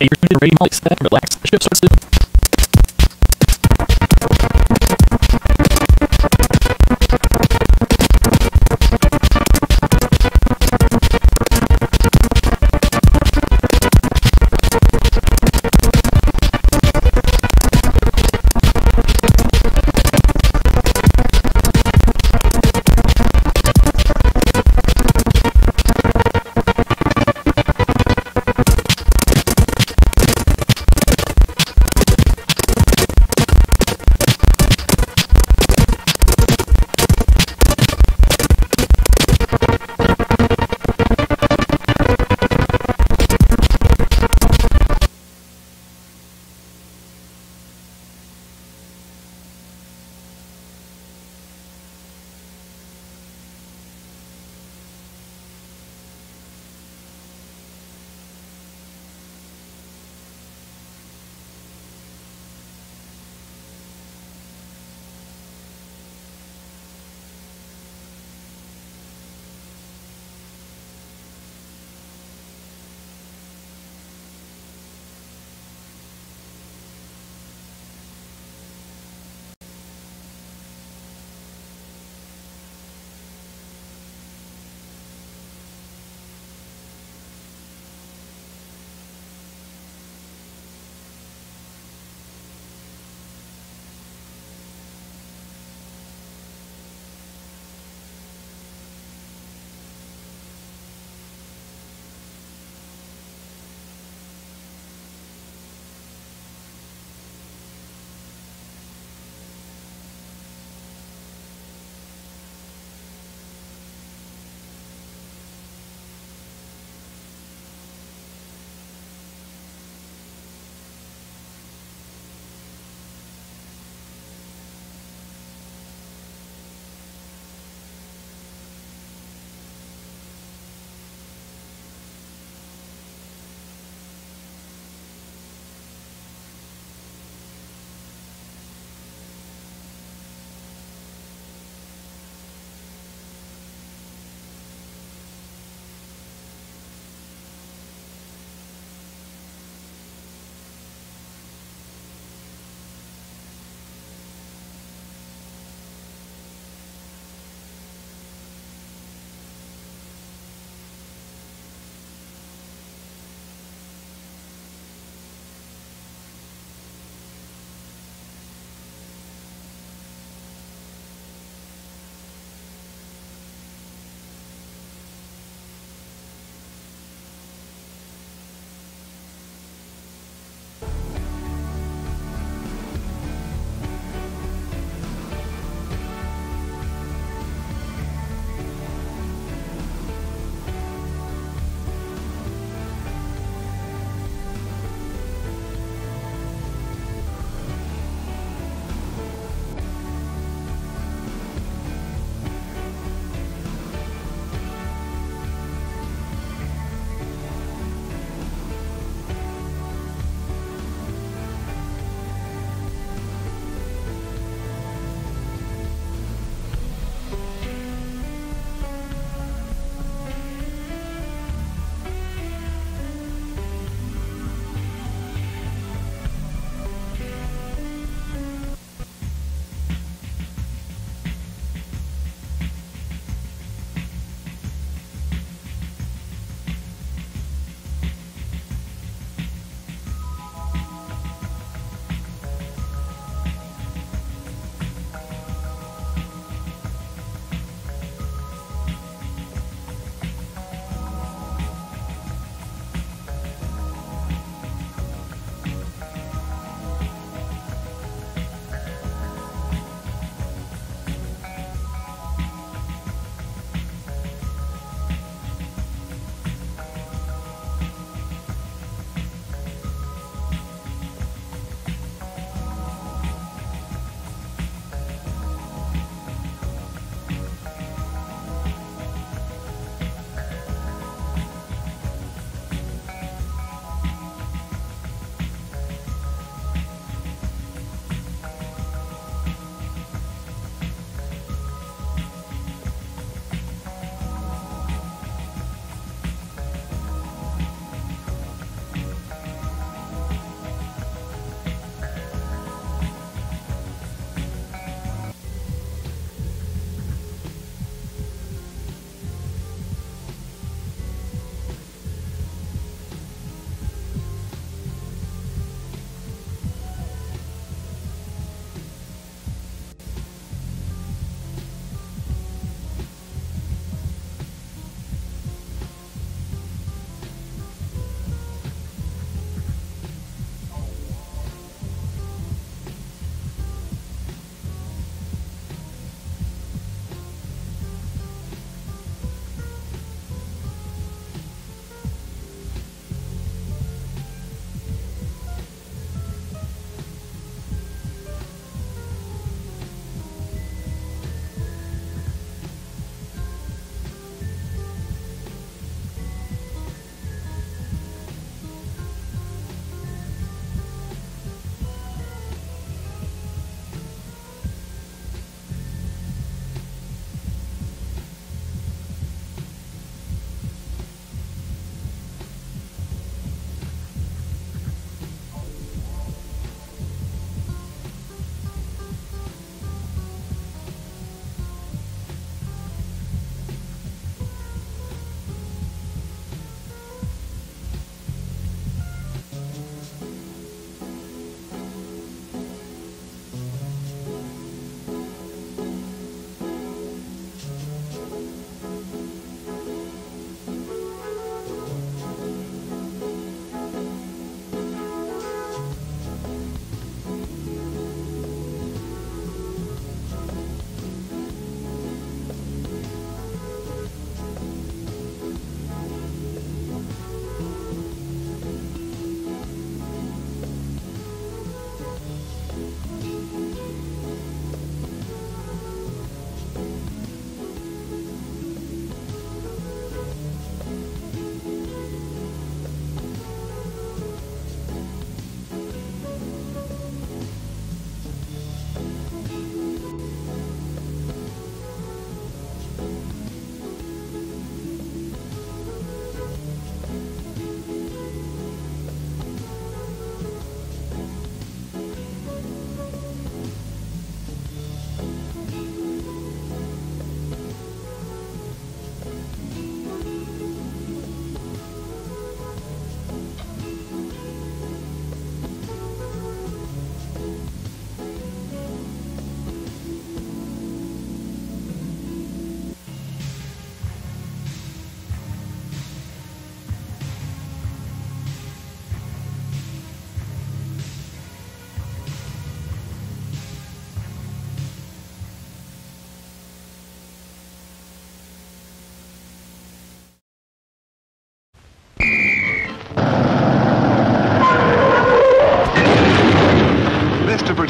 Hey, you're tuned in to Radio Molly. Sit back, relax. The show starts soon.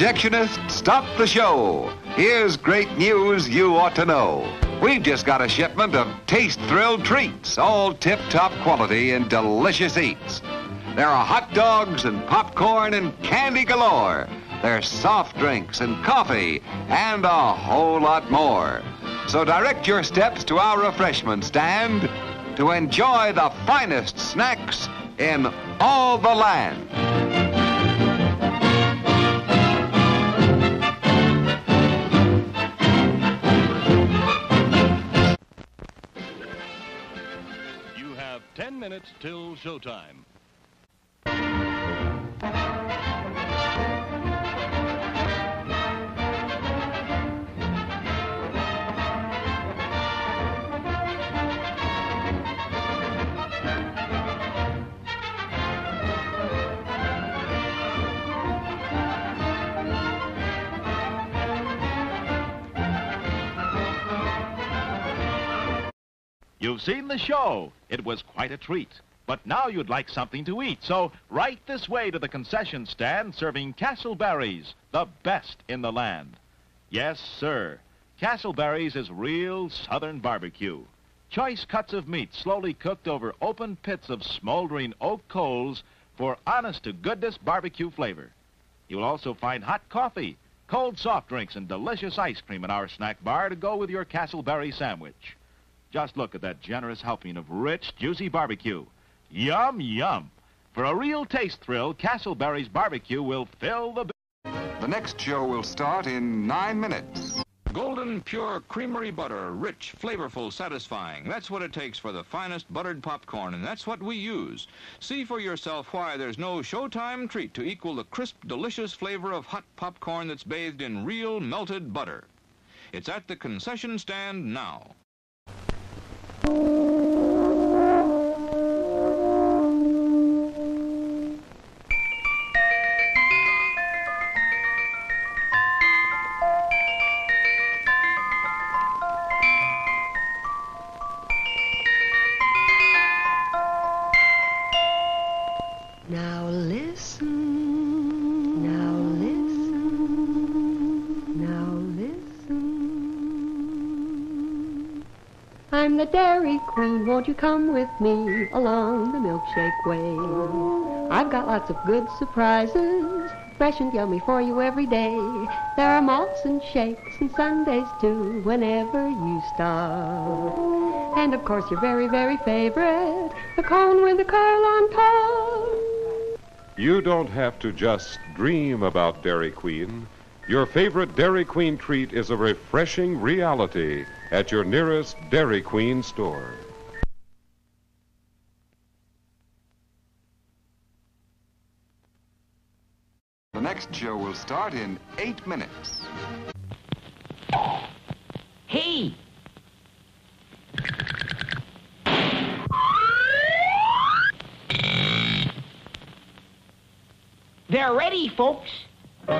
projectionists, stop the show. Here's great news you ought to know. We've just got a shipment of taste-thrilled treats, all tip-top quality and delicious eats. There are hot dogs and popcorn and candy galore. There's soft drinks and coffee and a whole lot more. So direct your steps to our refreshment stand to enjoy the finest snacks in all the land. You have 10 minutes till showtime. You've seen the show. It was quite a treat. But now you'd like something to eat, so right this way to the concession stand serving Castleberry's, the best in the land. Yes, sir. Castleberry's is real southern barbecue. Choice cuts of meat slowly cooked over open pits of smoldering oak coals for honest-to-goodness barbecue flavor. You'll also find hot coffee, cold soft drinks, and delicious ice cream in our snack bar to go with your Castleberry sandwich. Just look at that generous helping of rich, juicy barbecue. Yum, yum. For a real taste thrill, Castleberry's barbecue will fill the... The next show will start in 9 minutes. Golden pure creamery butter, rich, flavorful, satisfying. That's what it takes for the finest buttered popcorn, and that's what we use. See for yourself why there's no showtime treat to equal the crisp, delicious flavor of hot popcorn that's bathed in real melted butter. It's at the concession stand now. Now listen, now listen, now listen. I'm the Dairy Queen, won't you come with me along the milkshake way? I've got lots of good surprises, fresh and yummy for you every day. There are malts and shakes and sundaes too, whenever you stop. And of course your very, very favorite, the cone with the curl on top. You don't have to just dream about Dairy Queen. Your favorite Dairy Queen treat is a refreshing reality at your nearest Dairy Queen store. The next show will start in 8 minutes. Hey! They're ready, folks. For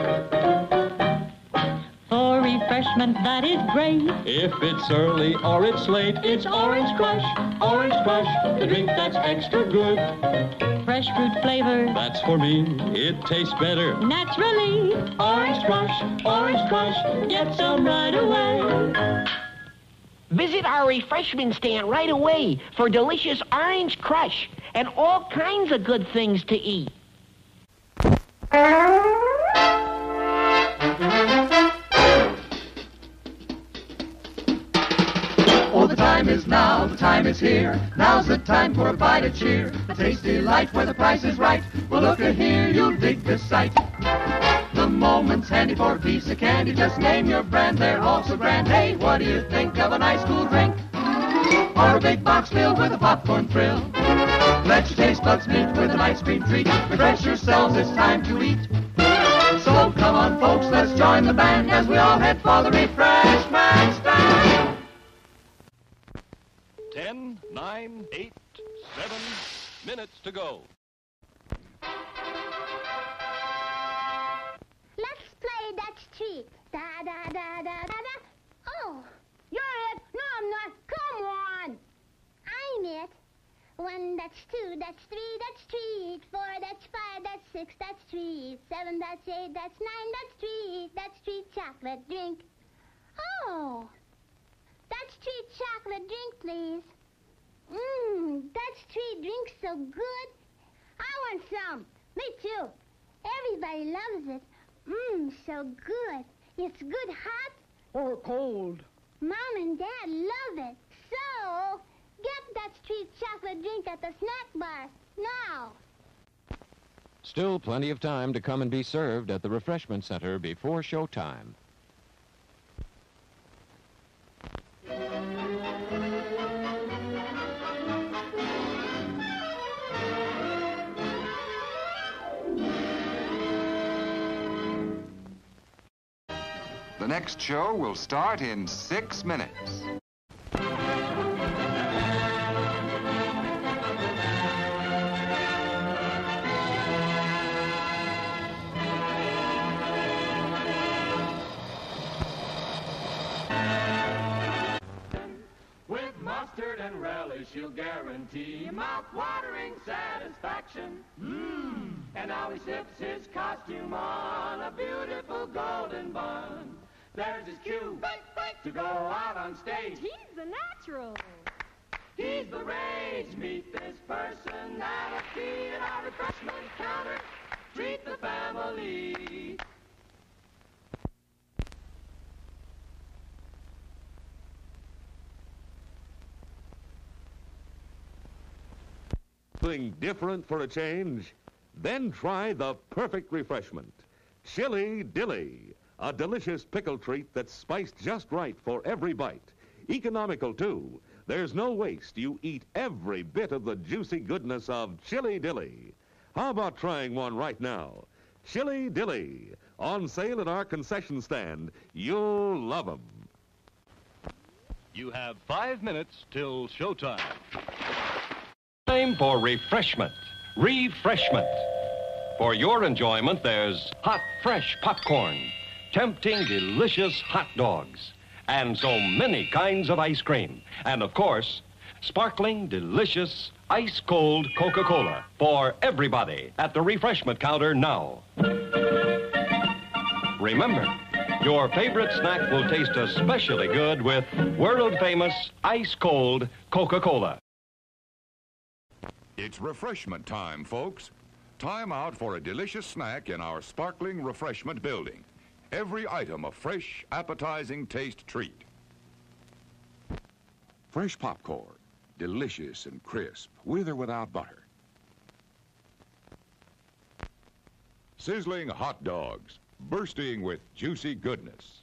refreshment that is great. If it's early or it's late, It's Orange Crush, the drink that's extra good. Fresh fruit flavor, that's for me. It tastes better. naturally. Orange Crush, get some right away. Visit our refreshment stand right away for delicious Orange Crush and all kinds of good things to eat. Oh, the time is now, the time is here. Now's the time for a bite of cheer. A tasty light where the price is right. Well, look here, you'll dig this sight. The moment's handy for a piece of candy. Just name your brand, they're all so grand. Hey, what do you think of a nice cool drink? Or a big box filled with a popcorn thrill? Let your taste buds meet with an ice cream treat. Refresh yourselves, it's time to eat. So come on, folks, let's join the band as we all head for the refreshment stand. 10, 9, 8, 7 minutes to go. Let's play Dutch Treat. Da da da da da da. Oh, you're it. No, I'm not. Come on. I'm it. 1, that's 2, that's 3, that's treat. 4, that's 5, that's 6, that's treat. 7, that's 8, that's 9, that's treat. That's treat chocolate drink. Oh, that's treat chocolate drink, please. That's treat drink so good. I want some. Me too. Everybody loves it. So good. It's good hot or cold. Mom and Dad love it. So, get that treat chocolate drink at the snack bar now. Still plenty of time to come and be served at the refreshment center before showtime. The next show will start in 6 minutes. With mustard and relish, you'll guarantee mouth-watering satisfaction. And now he slips his costume on a beautiful golden bun. There's his cue to go out on stage. He's a natural. He's the rage. Meet this personality at our refreshment counter. Treat the family. Something different for a change? Then try the perfect refreshment. Chili Dilly, a delicious pickle treat that's spiced just right for every bite. Economical, too. There's no waste. You eat every bit of the juicy goodness of Chili Dilly. How about trying one right now? Chili Dilly, on sale at our concession stand. You'll love 'em. You have 5 minutes till showtime. Time for refreshment. Refreshment. For your enjoyment, there's hot, fresh popcorn, tempting, delicious hot dogs, and so many kinds of ice cream. And, of course, sparkling, delicious, ice-cold Coca-Cola for everybody at the refreshment counter now. Remember, your favorite snack will taste especially good with world-famous ice-cold Coca-Cola. It's refreshment time, folks. Time out for a delicious snack in our sparkling refreshment building. Every item a fresh, appetizing taste treat. Fresh popcorn, delicious and crisp, with or without butter. Sizzling hot dogs, bursting with juicy goodness.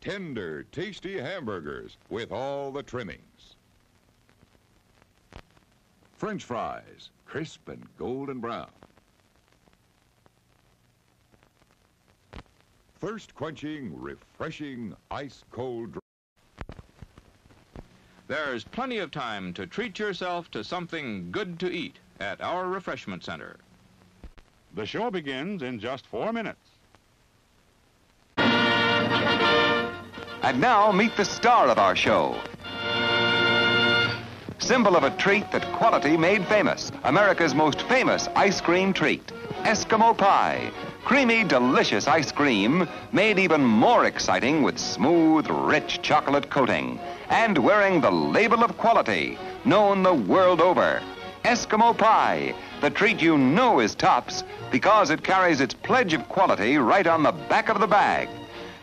Tender, tasty hamburgers with all the trimmings. French fries, crisp and golden brown. Thirst-quenching, refreshing, ice-cold drink. There's plenty of time to treat yourself to something good to eat at our refreshment center. The show begins in just 4 minutes. And now, meet the star of our show. Symbol of a treat that quality made famous. America's most famous ice cream treat. Eskimo pie. Creamy, delicious ice cream made even more exciting with smooth, rich chocolate coating. And wearing the label of quality, known the world over. Eskimo pie, the treat you know is tops because it carries its pledge of quality right on the back of the bag.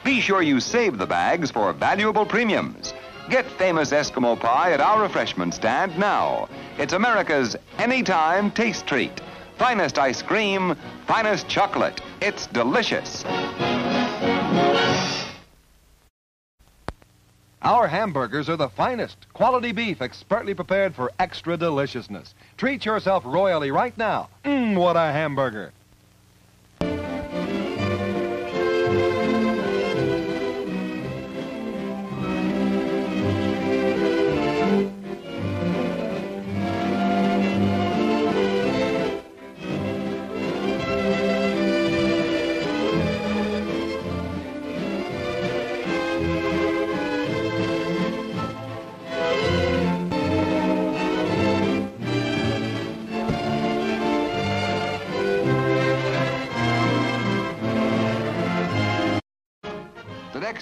Be sure you save the bags for valuable premiums. Get famous Eskimo pie at our refreshment stand now. It's America's anytime taste treat. Finest ice cream, finest chocolate. It's delicious. Our hamburgers are the finest. Quality beef expertly prepared for extra deliciousness. Treat yourself royally right now. What a hamburger.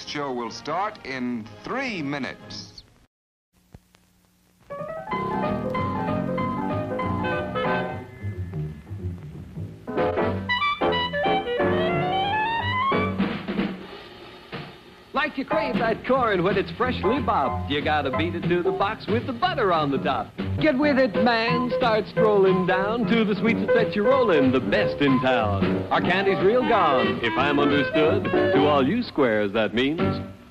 next show will start in 3 minutes. Like you crave that corn when it's freshly bobbed, you gotta beat it to the box with the butter on the top. Get with it, man. Start strolling down to the sweets that set you rolling, the best in town. Our candy's real gone, if I'm understood. To all you squares, that means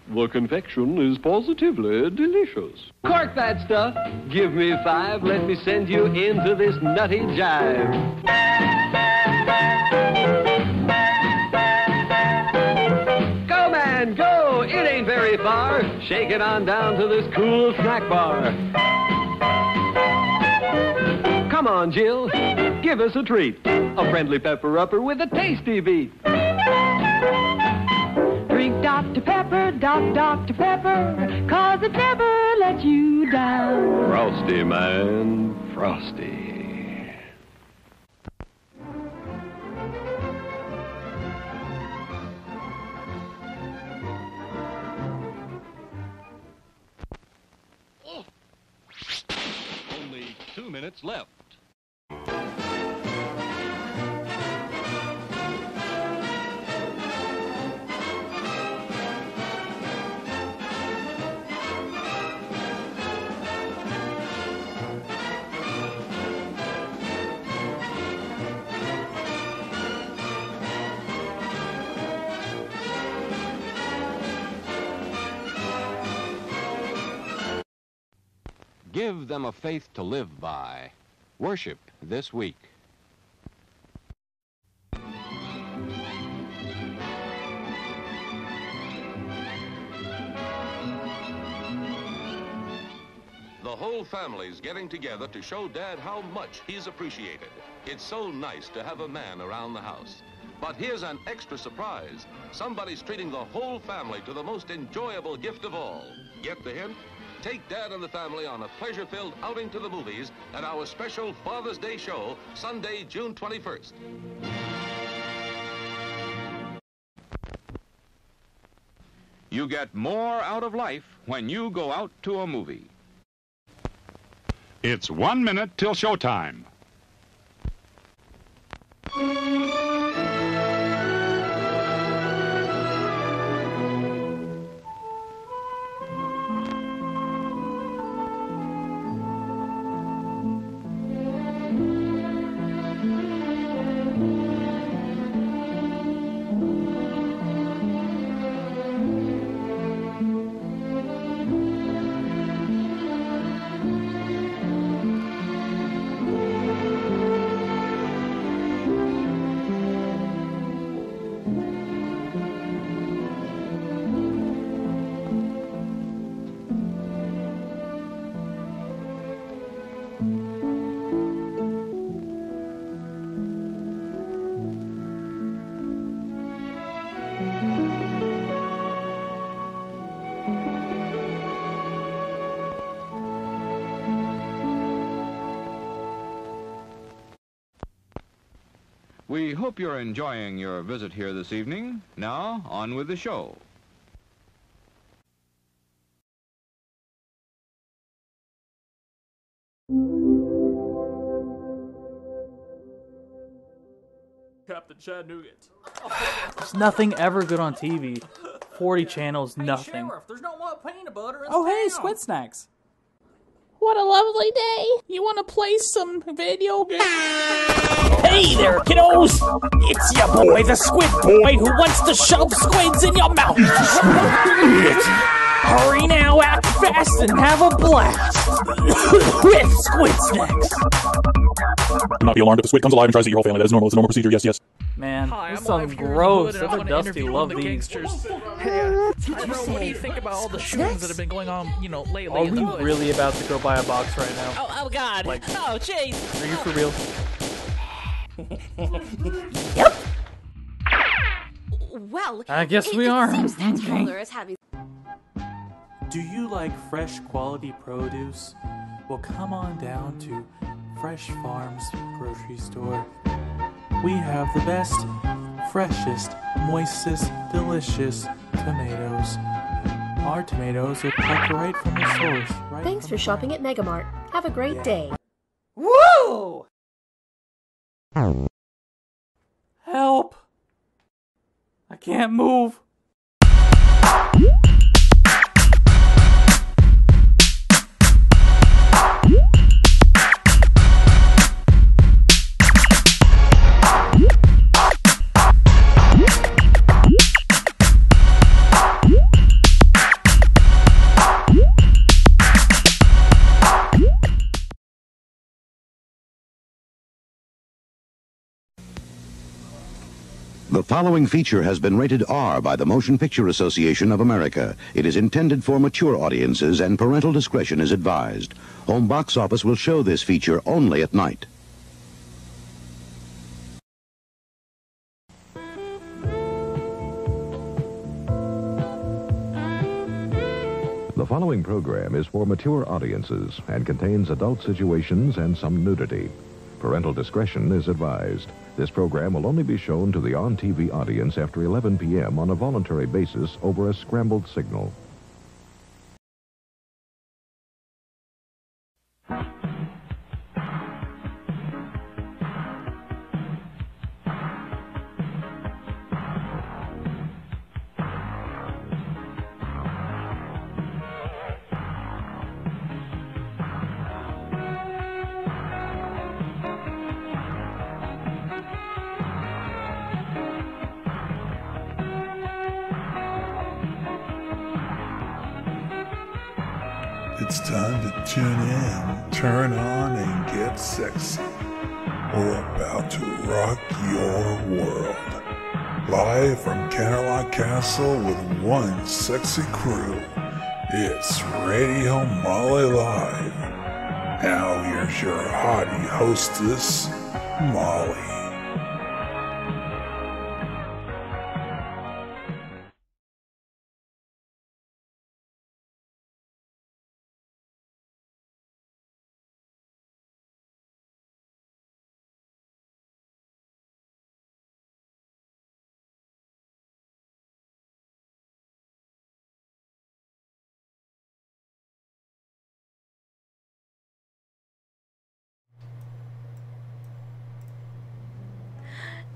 the confection is positively delicious. Cork that stuff. Give me 5. Let me send you into this nutty jive. Go, man, go. It ain't very far. Shake it on down to this cool snack bar. Come on, Jill, give us a treat. A friendly pepper-upper with a tasty beat. Drink Dr. Pepper, Dr. Pepper, 'cause it never lets you down. Frosty, man, frosty. Only 2 minutes left. Give them a faith to live by. Worship this week. The whole family's getting together to show Dad how much he's appreciated. It's so nice to have a man around the house. But here's an extra surprise. Somebody's treating the whole family to the most enjoyable gift of all. Get the hint? Take Dad and the family on a pleasure-filled outing to the movies at our special Father's Day show, Sunday, June 21st. You get more out of life when you go out to a movie. It's 1 minute till showtime. We hope you're enjoying your visit here this evening. Now, on with the show. Captain Chad Nougat. There's nothing ever good on TV. 40 channels, nothing. Sheriff, there's no more peanut butter in Oh, the hey, town. Squid Snacks. What a lovely day. You want to play some video games? Hey there, kiddos! It's your boy, the Squid Boy, who wants to shove squids in your mouth. Hurry now, act fast, and have a blast with Squid Snacks. Do not be alarmed if a squid comes alive and tries to eat your whole family. That is normal. It's a normal procedure. Yes, yes. Man, Hi, this I'm sounds live here in gross. Hollywood, and I That's want a to Dusty interview love one of the these. gangsters. Hey, bro, what do you think about all the shootings that have been going on, lately Are in we the hood? really about to go buy a box right now? Oh God. Like, oh, jeez. are you for real? Yep. Well, I guess we are. Seems that caller is having. Do you like fresh quality produce? Well, come on down to Fresh Farms Grocery Store. We have the best, freshest, moistest, delicious tomatoes. Our tomatoes are plucked right from the source. Right Thanks for shopping at Megamart. Have a great day. Woo! Help! I can't move. The following feature has been rated R by the Motion Picture Association of America. It is intended for mature audiences and parental discretion is advised. Home box office will show this feature only at night. The following program is for mature audiences and contains adult situations and some nudity. Parental discretion is advised. This program will only be shown to the on-TV audience after 11 p.m. on a voluntary basis over a scrambled signal. It's time to tune in, turn on, and get sexy. We're about to rock your world. Live from Cadillac Castle with one sexy crew, it's Radio Molly Live. Now here's your hottie hostess, Molly.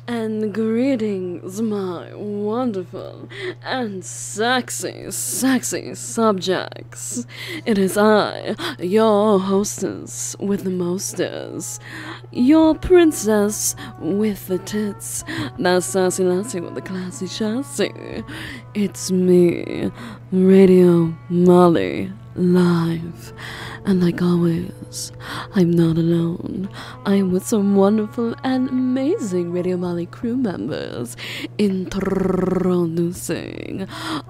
And greetings, my wonderful and sexy, sexy subjects. It is I, your hostess with the mostest, your princess with the tits, that sassy lassie with the classy chassis. It's me, Radio Molly Live. And like always, I'm not alone. I'm with some wonderful and amazing Radio Molly crew members, introducing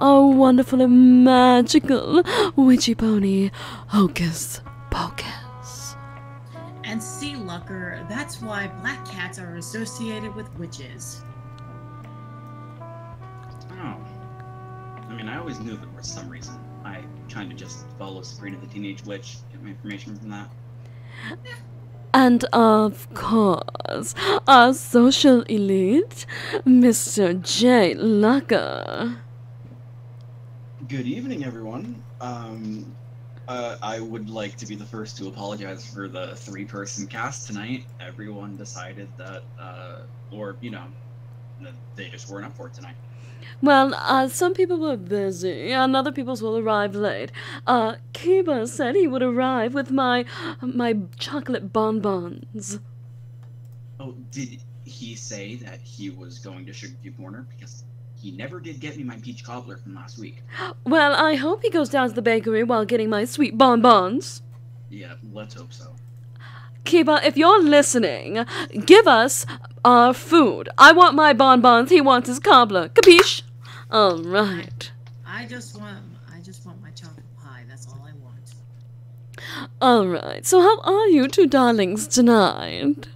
our wonderful and magical witchy pony, Hocus Pocus. And see, Lucker, that's why black cats are associated with witches. Oh. I mean, I always knew that for some reason. I kind of just follow Sabrina the Teenage Witch, get my information from that. And of course, our social elite, Mr. J. Lucker. Good evening, everyone. I would like to be the first to apologize for the three-person cast tonight. Everyone decided that, they just weren't up for it tonight. Well, some people were busy, and other people will arrive late. Kiba said he would arrive with my chocolate bonbons. Oh, did he say that he was going to Sugarcube Corner? Because he never did get me my peach cobbler from last week. Well, I hope he goes down to the bakery while getting my sweet bonbons. Yeah, let's hope so. Kiba, if you're listening, give us our food. I want my bonbons, he wants his cobbler. Capiche? All right. I just want my chocolate pie. That's all I want. All right. So how are you two darlings tonight?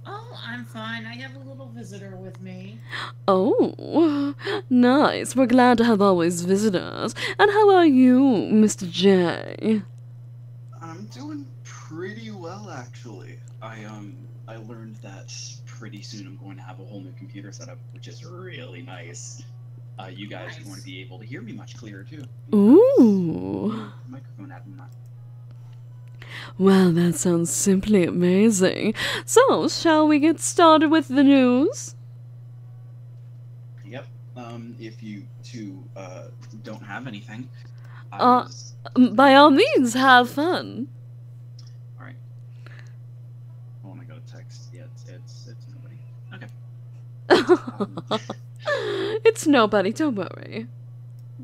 Oh, I'm fine. I have a little visitor with me. Oh, nice. We're glad to have always visitors. And how are you, Mr. J? I'm doing pretty well, actually. I learned that pretty soon I'm going to have a whole new computer setup, which is really nice. you guys are going to be able to hear me much clearer too. Ooh. Microphone app and that. Well, that sounds simply amazing. So, shall we get started with the news? Yep. If you two don't have anything, by all means, have fun. All right. Oh, I got a text. Yeah, it's nobody. Okay. It's nobody. Don't worry.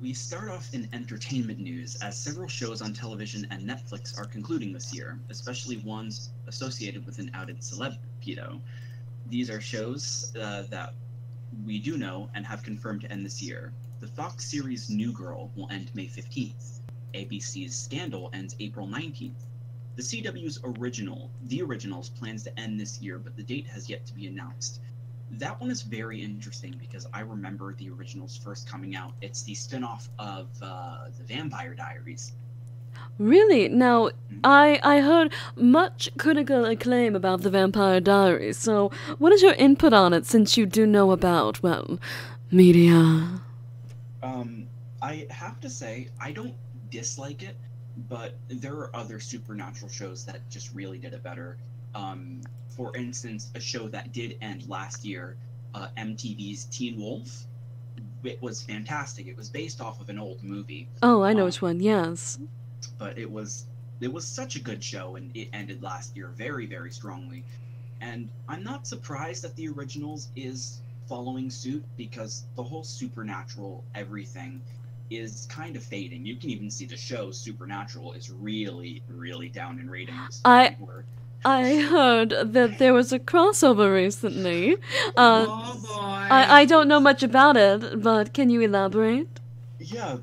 We start off in entertainment news, as several shows on television and Netflix are concluding this year, especially ones associated with an outed celeb pedo. These are shows that we do know and have confirmed to end this year. The Fox series New Girl will end May 15th. ABC's Scandal ends April 19th. The CW's The Originals plans to end this year, but the date has yet to be announced. That one is very interesting because I remember The Originals first coming out. It's the spin-off of the Vampire Diaries. Really? Now, I heard much critical acclaim about the Vampire Diaries, so what is your input on it since you do know about, well, media? I have to say, I don't dislike it, but there are other supernatural shows that just really did it better. For instance, a show that did end last year, MTV's Teen Wolf. It was fantastic. It was based off of an old movie. Oh, I know which one, yes. But it was such a good show, and it ended last year very, very strongly. And I'm not surprised that The Originals is following suit, because the whole supernatural everything is kind of fading. You can even see the show Supernatural is really, really down in ratings. I heard that there was a crossover recently. I don't know much about it, but can you elaborate? Yeah,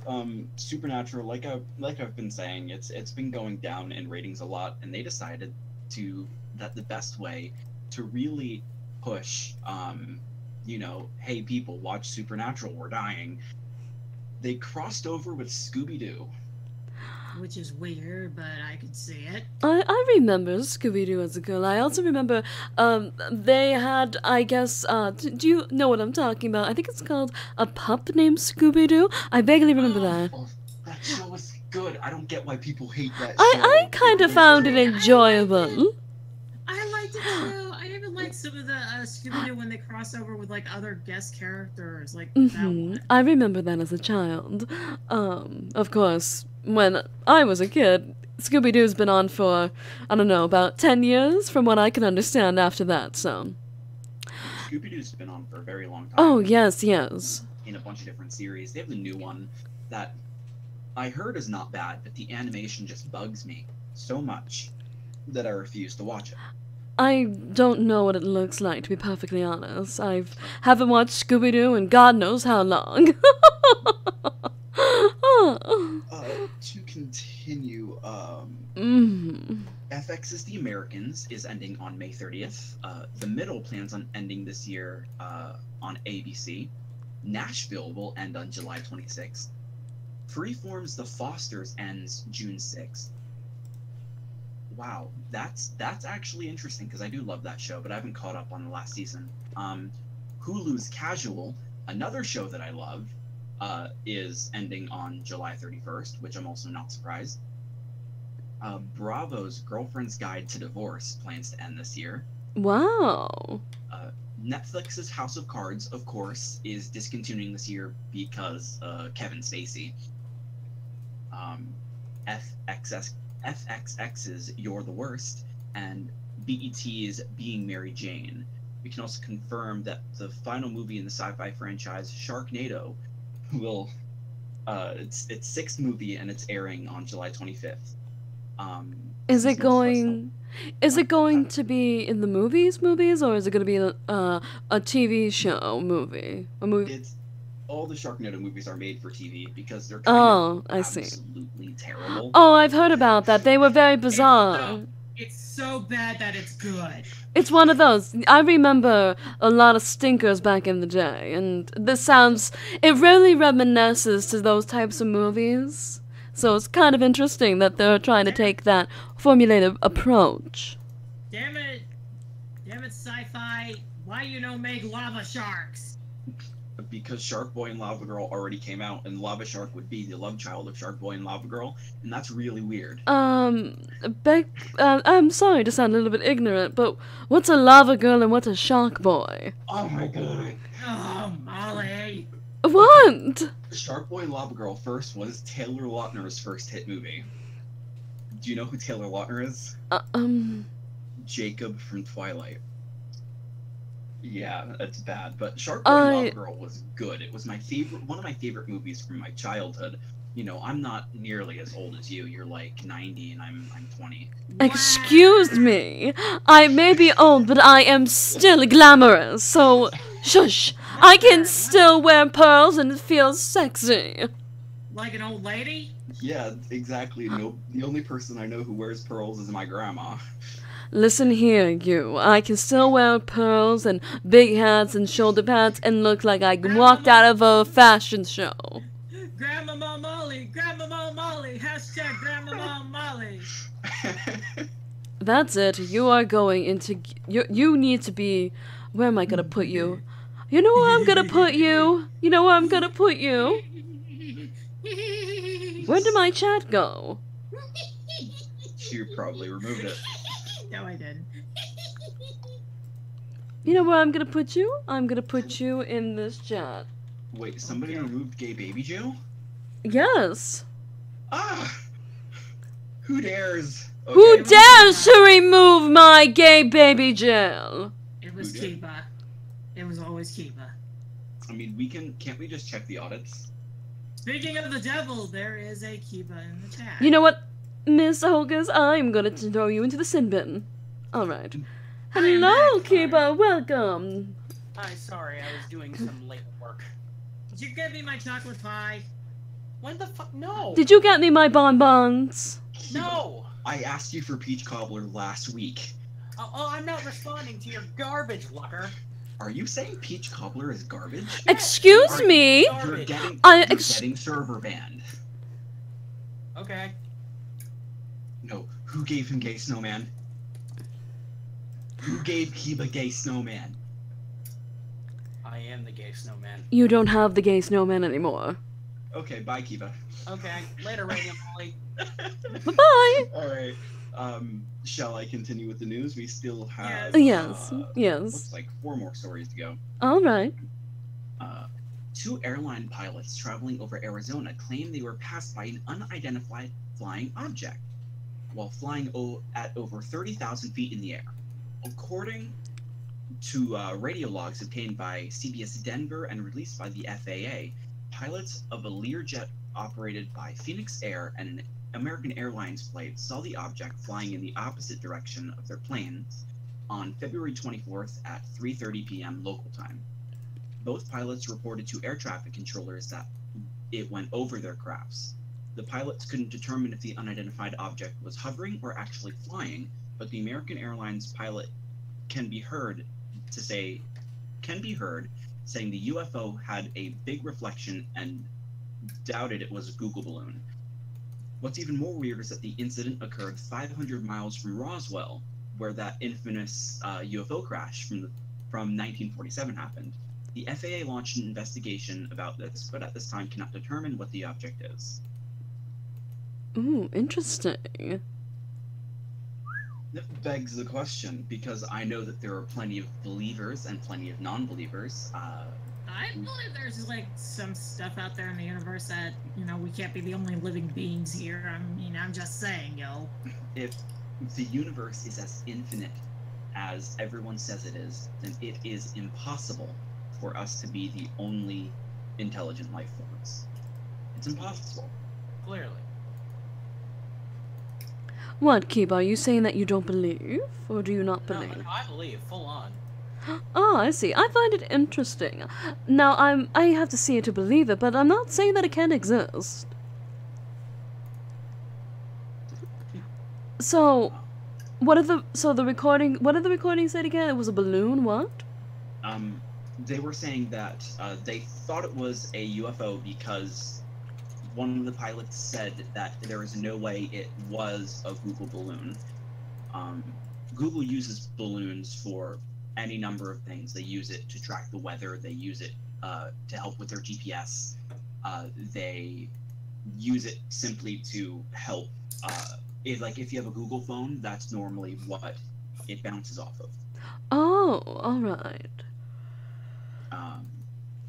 Supernatural, like I've been saying, it's been going down in ratings a lot, and they decided that the best way to really push, hey people, watch Supernatural, we're dying. They crossed over with Scooby-Doo. Which is weird, but I could see it. I remember Scooby-Doo as a girl. I also remember they had, I guess, do you know what I'm talking about? I think it's called A Pup Named Scooby-Doo. I vaguely remember that. Oh, that show was good. I don't get why people hate that show. I kind of found it enjoyable. I liked it too. I even liked some of the Scooby-Doo when they cross over with like other guest characters, like that one. I remember that as a child. Of course, when I was a kid, Scooby-Doo's been on for, I don't know, about 10 years from what I can understand after that, so. Scooby-Doo's been on for a very long time. Oh, yes, yes. In a bunch of different series. They have the new one that I heard is not bad, but the animation just bugs me so much that I refuse to watch it. I don't know what it looks like, to be perfectly honest. I haven't watched Scooby-Doo in God knows how long. To continue, FX's The Americans is ending on May 30th. The Middle plans on ending this year on ABC. Nashville will end on July 26th. Freeform's The Fosters ends June 6th. Wow, that's actually interesting, because I do love that show, but I haven't caught up on the last season. Hulu's Casual, another show that I love, is ending on July 31st, which I'm also not surprised. Bravo's Girlfriend's Guide to Divorce plans to end this year. Wow. Netflix's House of Cards, of course, is discontinuing this year because Kevin Spacey. FXX's You're the Worst, and BET's Being Mary Jane. We can also confirm that the final movie in the sci-fi franchise, Sharknado, will its sixth movie, and it's airing on July 25th. Is it going to be in the movies, or is it going to be a TV show movie? All the Sharknado movies are made for TV because they're kind of absolutely terrible. Oh, I've heard about that. They were very bizarre. It's so bad that it's good. It's one of those. I remember a lot of stinkers back in the day, and it really reminisces to those types of movies. So it's kind of interesting that they're trying to take that formulated approach. Damn it, sci-fi! Why you don't make lava sharks? Because Shark Boy and Lava Girl already came out, and Lava Shark would be the love child of Shark Boy and Lava Girl, and that's really weird. I'm sorry to sound a little bit ignorant, but what's a lava girl and what's a shark boy? Oh my god. Oh, Molly. What? Shark Boy and Lava Girl first was Taylor Lautner's first hit movie. Do you know who Taylor Lautner is? Jacob from Twilight. Yeah, that's bad. But Shark Boy and Lava Girl was good. It was my favorite, one of my favorite movies from my childhood. You know, I'm not nearly as old as you. You're like 90 and I'm 20. Excuse me. I may be old, but I am still glamorous. So, shush. I can still wear pearls and feel sexy. Like an old lady? Yeah, exactly. No, the only person I know who wears pearls is my grandma. Listen here, you. I can still wear pearls and big hats and shoulder pads and look like I walked out of a fashion show. Grandmama Molly, hashtag Grandmama Molly. That's it. You are going into... You need to be... Where am I gonna put you? You know where I'm gonna put you? You know where I'm gonna put you? Where did my chat go? You probably removed it. No, I didn't. You know where I'm gonna put you? I'm gonna put you in this chat. Wait, somebody removed Gay Baby Joe? Yes. Ah! Who dares? Okay. Who dares to remove my gay baby jail? It was Kiba. It was always Kiba. I mean, can't we just check the audits? Speaking of the devil, there is a Kiba in the chat. You know what, Miss Hocus? I'm gonna throw you into the sin bin. Alright. Hello, Kiba, welcome. Hi, sorry, I was doing some late work. Did you get me my chocolate pie? When the fuck? No! Did you get me my bonbons? No! I asked you for peach cobbler last week. Oh, I'm not responding to your garbage, Lucker. Are you saying peach cobbler is garbage? Excuse me? You're getting server banned. Okay. No, who gave him gay snowman? Who gave Kiba gay snowman? I am the gay snowman. You don't have the gay snowman anymore. Okay, bye, Kiba. Okay, later, Radio Molly. Bye-bye! Alright, shall I continue with the news? We still have... Yes. Looks like 4 more stories to go. Alright. 2 airline pilots traveling over Arizona claim they were passed by an unidentified flying object while flying at over 30,000 feet in the air. According to radio logs obtained by CBS Denver and released by the FAA, pilots of a Learjet operated by Phoenix Air and an American Airlines flight saw the object flying in the opposite direction of their plane on February 24th at 3:30 p.m. local time. Both pilots reported to air traffic controllers that it went over their crafts. The pilots couldn't determine if the unidentified object was hovering or actually flying, but the American Airlines pilot can be heard saying the UFO had a big reflection and doubted it was a Google balloon. What's even more weird is that the incident occurred 500 miles from Roswell, where that infamous UFO crash from 1947 happened. The FAA launched an investigation about this, but at this time cannot determine what the object is. Ooh, interesting. That begs the question, because I know that there are plenty of believers and plenty of non-believers. I believe there's like some stuff out there in the universe that, you know, we can't be the only living beings here. I mean, I'm just saying, yo. If the universe is as infinite as everyone says it is, then it is impossible for us to be the only intelligent life forms. It's impossible. Clearly. What, Kiba? Are you saying that you don't believe? Or do you not believe? No, I believe, full on. Oh, I see. I find it interesting. Now, I have to see it to believe it, but I'm not saying that it can't exist. So, what did the recording said again? It was a balloon, what? They were saying that they thought it was a UFO because one of the pilots said that there is no way it was a Google balloon. Google uses balloons for any number of things. They use it to track the weather. They use it to help with their GPS. They use it simply to help. If you have a Google phone, that's normally what it bounces off of. Oh, all right.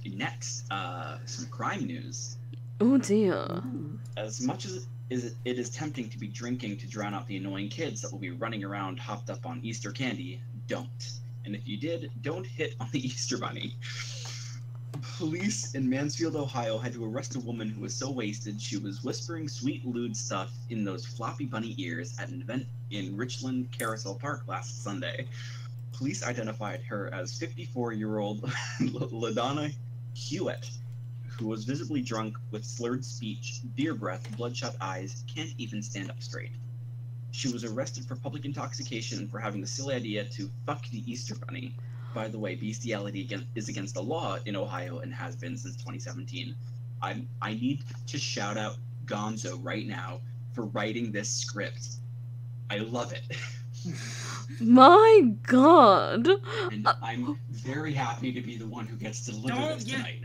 Next, some crime news. Oh dear. As much as it is tempting to be drinking to drown out the annoying kids that will be running around hopped up on Easter candy, don't. And if you did, don't hit on the Easter Bunny. Police in Mansfield, Ohio had to arrest a woman who was so wasted she was whispering sweet lewd stuff in those floppy bunny ears at an event in Richland Carousel Park last Sunday. Police identified her as 54-year-old LaDonna Hewitt, who was visibly drunk with slurred speech, beer breath, bloodshot eyes, can't even stand up straight. She was arrested for public intoxication and for having the silly idea to fuck the Easter Bunny. By the way, bestiality is against the law in Ohio and has been since 2017. I need to shout out Gonzo right now for writing this script. I love it. My God. And I'm very happy to be the one who gets to deliver this tonight.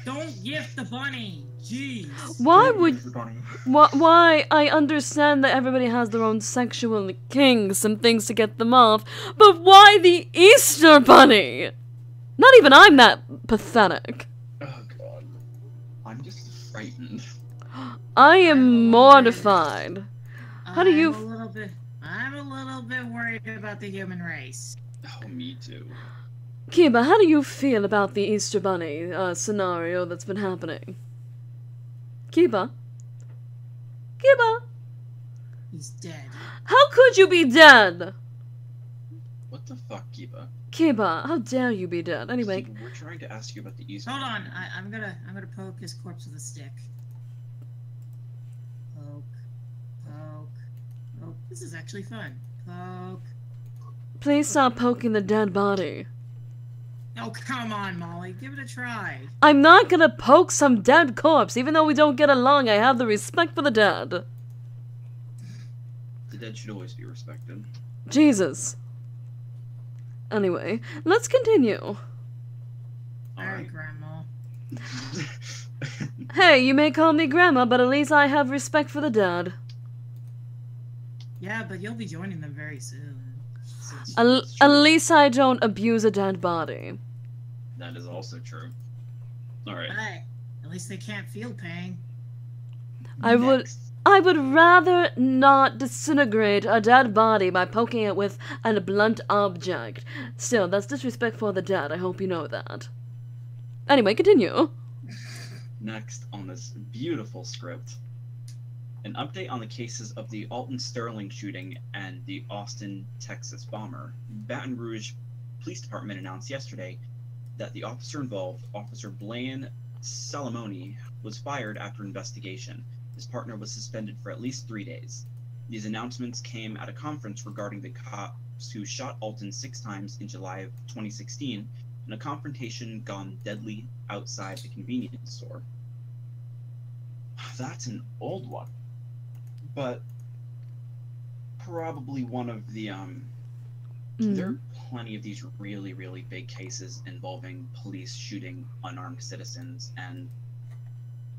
Don't gift the bunny. Jeez. Why? I understand that everybody has their own sexual kinks and things to get them off, but why the Easter Bunny? Not even I'm that pathetic. Oh God. I'm just frightened. I am mortified. How do you... I'm a little bit worried about the human race. Oh, me too. Kiba, how do you feel about the Easter Bunny scenario that's been happening? Kiba? Kiba? He's dead. How could you be dead? What the fuck, Kiba? Kiba, how dare you be dead? Anyway, Kiba, we're trying to ask you about the Easter. Hold on, I'm gonna poke his corpse with a stick. Poke, poke, poke. This is actually fun. Poke. please stop poking the dead body. Oh, come on, Molly. Give it a try. I'm not gonna poke some dead corpse. Even though we don't get along, I have the respect for the dead. The dead should always be respected. Jesus. Anyway, let's continue. Alright, Grandma. Hey, you may call me Grandma, but at least I have respect for the dead. Yeah, but you'll be joining them very soon. At least I don't abuse a dead body. That is also true. Alright. Hey, at least they can't feel pain. I would rather not disintegrate a dead body by poking it with a blunt object. Still, that's disrespect for the dead. I hope you know that. Anyway, continue. Next on this beautiful script, an update on the cases of the Alton Sterling shooting and the Austin, Texas bomber. Baton Rouge Police Department announced yesterday that the officer involved, Officer Blaine Salamone, was fired after investigation. His partner was suspended for at least 3 days. These announcements came at a conference regarding the cops who shot Alton 6 times in July of 2016 in a confrontation gone deadly outside the convenience store. That's an old one, but probably one of the there are plenty of these really, really big cases involving police shooting unarmed citizens, and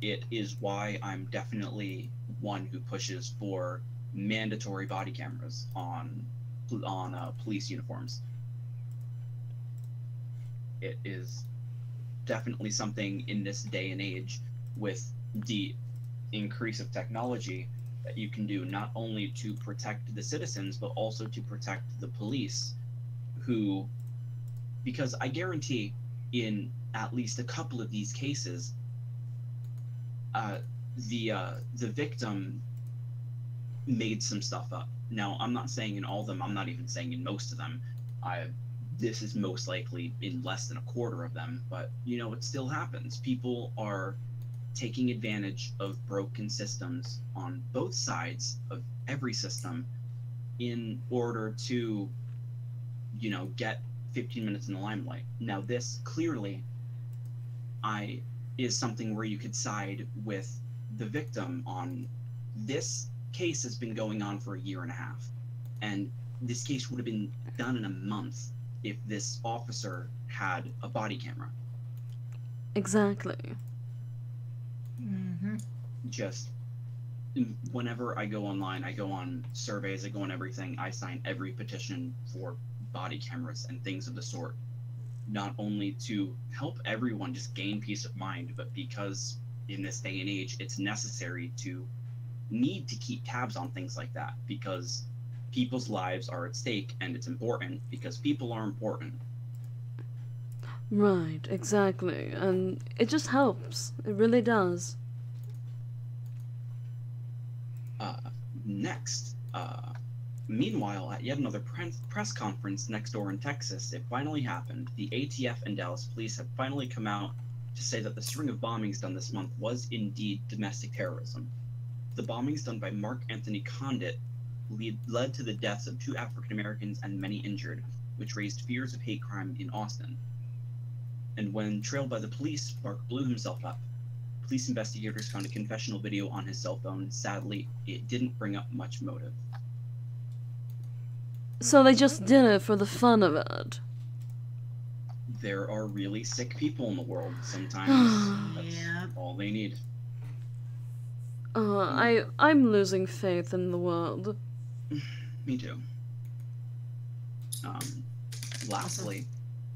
it is why I'm definitely one who pushes for mandatory body cameras on police uniforms. It is definitely something in this day and age with the increase of technology that you can do not only to protect the citizens but also to protect the police, who, because I guarantee in at least a couple of these cases the victim made some stuff up. Now, I'm not saying in all of them, I'm not even saying in most of them. This is most likely in less than a quarter of them, but you know, it still happens. People are taking advantage of broken systems on both sides of every system in order to, you know, get 15 minutes in the limelight. Now, this clearly is something where you could side with the victim on. This case has been going on for 1.5 years, and this case would have been done in a month if this officer had a body camera. Exactly. Just whenever I go online, I go on surveys, I go on everything, I sign every petition for body cameras and things of the sort. Not only to help everyone just gain peace of mind, but because in this day and age, it's necessary to need to keep tabs on things like that, because people's lives are at stake, and it's important because people are important. Right, exactly. And it just helps. It really does. Next, meanwhile, at yet another press conference next door in Texas, it finally happened. The ATF and Dallas police have finally come out to say that the string of bombings done this month was indeed domestic terrorism. The bombings done by Mark Anthony Condit led to the deaths of 2 African Americans and many injured, which raised fears of hate crime in Austin. And when trailed by the police, Mark blew himself up. Police investigators found a confessional video on his cell phone. Sadly, it didn't bring up much motive. So they just did it for the fun of it. There are really sick people in the world. Sometimes that's all they need. I'm losing faith in the world. Me too. Lastly,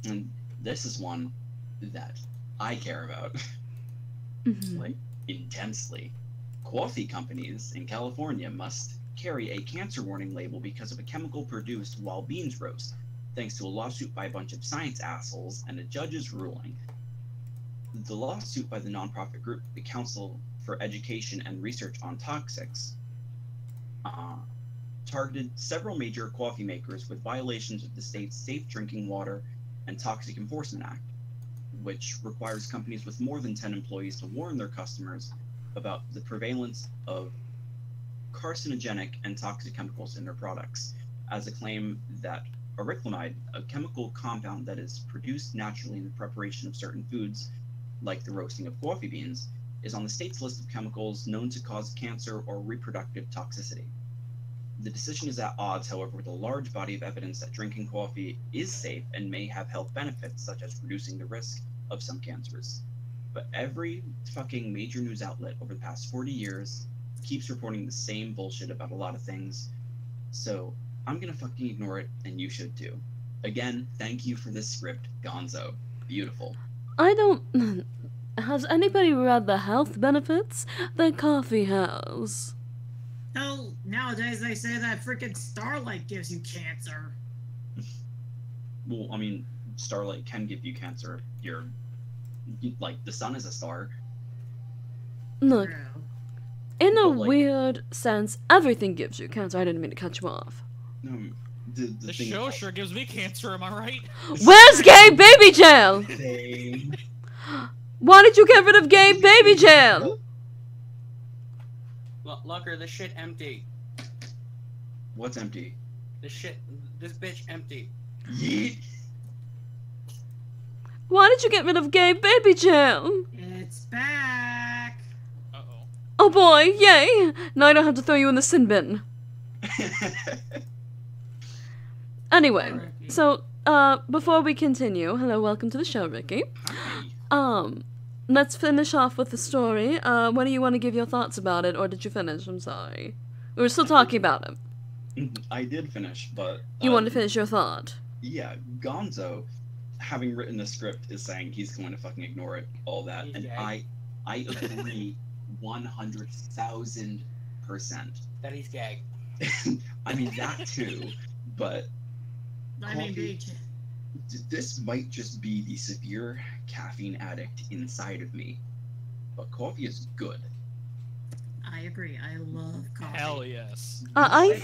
and this is one that I care about, like, intensely. Coffee companies in California must carry a cancer warning label because of a chemical produced while beans roast, thanks to a lawsuit by a bunch of science assholes and a judge's ruling. The lawsuit by the nonprofit group, the Council for Education and Research on Toxics, targeted several major coffee makers with violations of the state's Safe Drinking Water and Toxic Enforcement Act, which requires companies with more than 10 employees to warn their customers about the prevalence of carcinogenic and toxic chemicals in their products, as a claim that aryclamide, a chemical compound that is produced naturally in the preparation of certain foods, like the roasting of coffee beans, is on the state's list of chemicals known to cause cancer or reproductive toxicity. The decision is at odds, however, with a large body of evidence that drinking coffee is safe and may have health benefits, such as reducing the risk of some cancers. But every fucking major news outlet over the past 40 years keeps reporting the same bullshit about a lot of things, so I'm gonna fucking ignore it, and you should too. Again, thank you for this script, Gonzo. Beautiful. I don't... Has anybody read the health benefits that coffee has? Oh, nowadays they say that freaking starlight gives you cancer. Well, I mean, starlight can give you cancer. Like, the sun is a star. Look, in a weird sense, everything gives you cancer. I didn't mean to cut you off. No, the show sure gives me cancer, am I right? Where's gay baby jail? Why did you get rid of gay baby jail? Lucker, this shit empty. What's empty? This bitch empty. Yeet. Why did you get rid of gay baby jail? It's back. Oh boy, yay! Now I don't have to throw you in the sin bin. Anyway, so, before we continue, hello, welcome to the show, Ricky. Let's finish off with the story. What do you want to give your thoughts about it, or did you finish? I'm sorry. We were still talking about it. I did finich, but... You want to finish your thought? Yeah, Gonzo, having written the script, is saying he's going to fucking ignore it, all that, and I agree 100,000%. That he's gay. I mean, that too, but... This might just be the severe caffeine addict inside of me, but coffee is good. I agree. I love coffee. Hell yes. I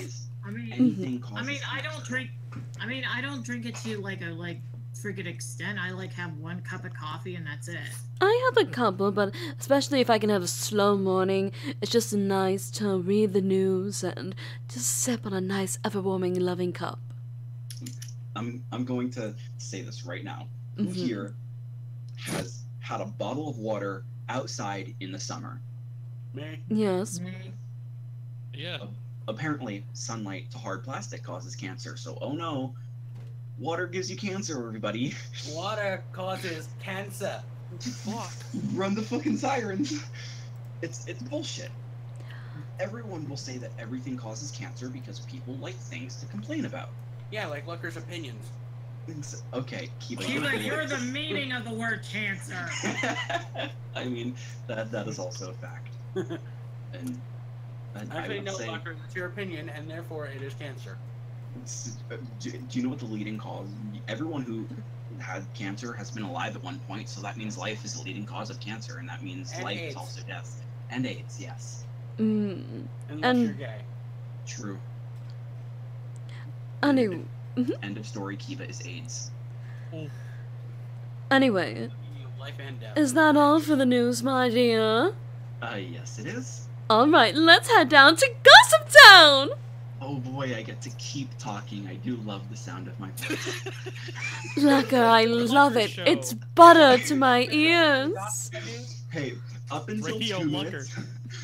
don't drink it to like a freaking extent. I have one cup of coffee and that's it. I have a couple, but especially if I can have a slow morning, it's just nice to read the news and just sip on a nice, ever-warming, loving cup. I'm going to say this right now. Who here has had a bottle of water outside in the summer? Me. Yes. Me. Yeah. Apparently, sunlight to hard plastic causes cancer, so oh no. Water gives you cancer, everybody. Water causes cancer. Run the fucking sirens. It's bullshit. Everyone will say that everything causes cancer because people like things to complain about. Yeah, like Lucker's opinions. Okay, Kiba, you're the meaning of the word cancer. I mean, that is also a fact. And Actually, I would no, say, Lucker, that's your opinion, and therefore it is cancer. do you know what the leading cause? Everyone who had cancer has been alive at one point, so that means life is the leading cause of cancer, and that means And life AIDS. is also death. And AIDS, yes. Unless you're gay. True. Anyway. End of story, Kiba is AIDS. Anyway. Life and death. Is that all for the news, my dear? Yes it is. Alright, let's head down to Gossip Town! Oh boy, I get to keep talking. I do love the sound of my voice. Lucker, I love it. It's butter to my ears. Hey, up until 2 minutes,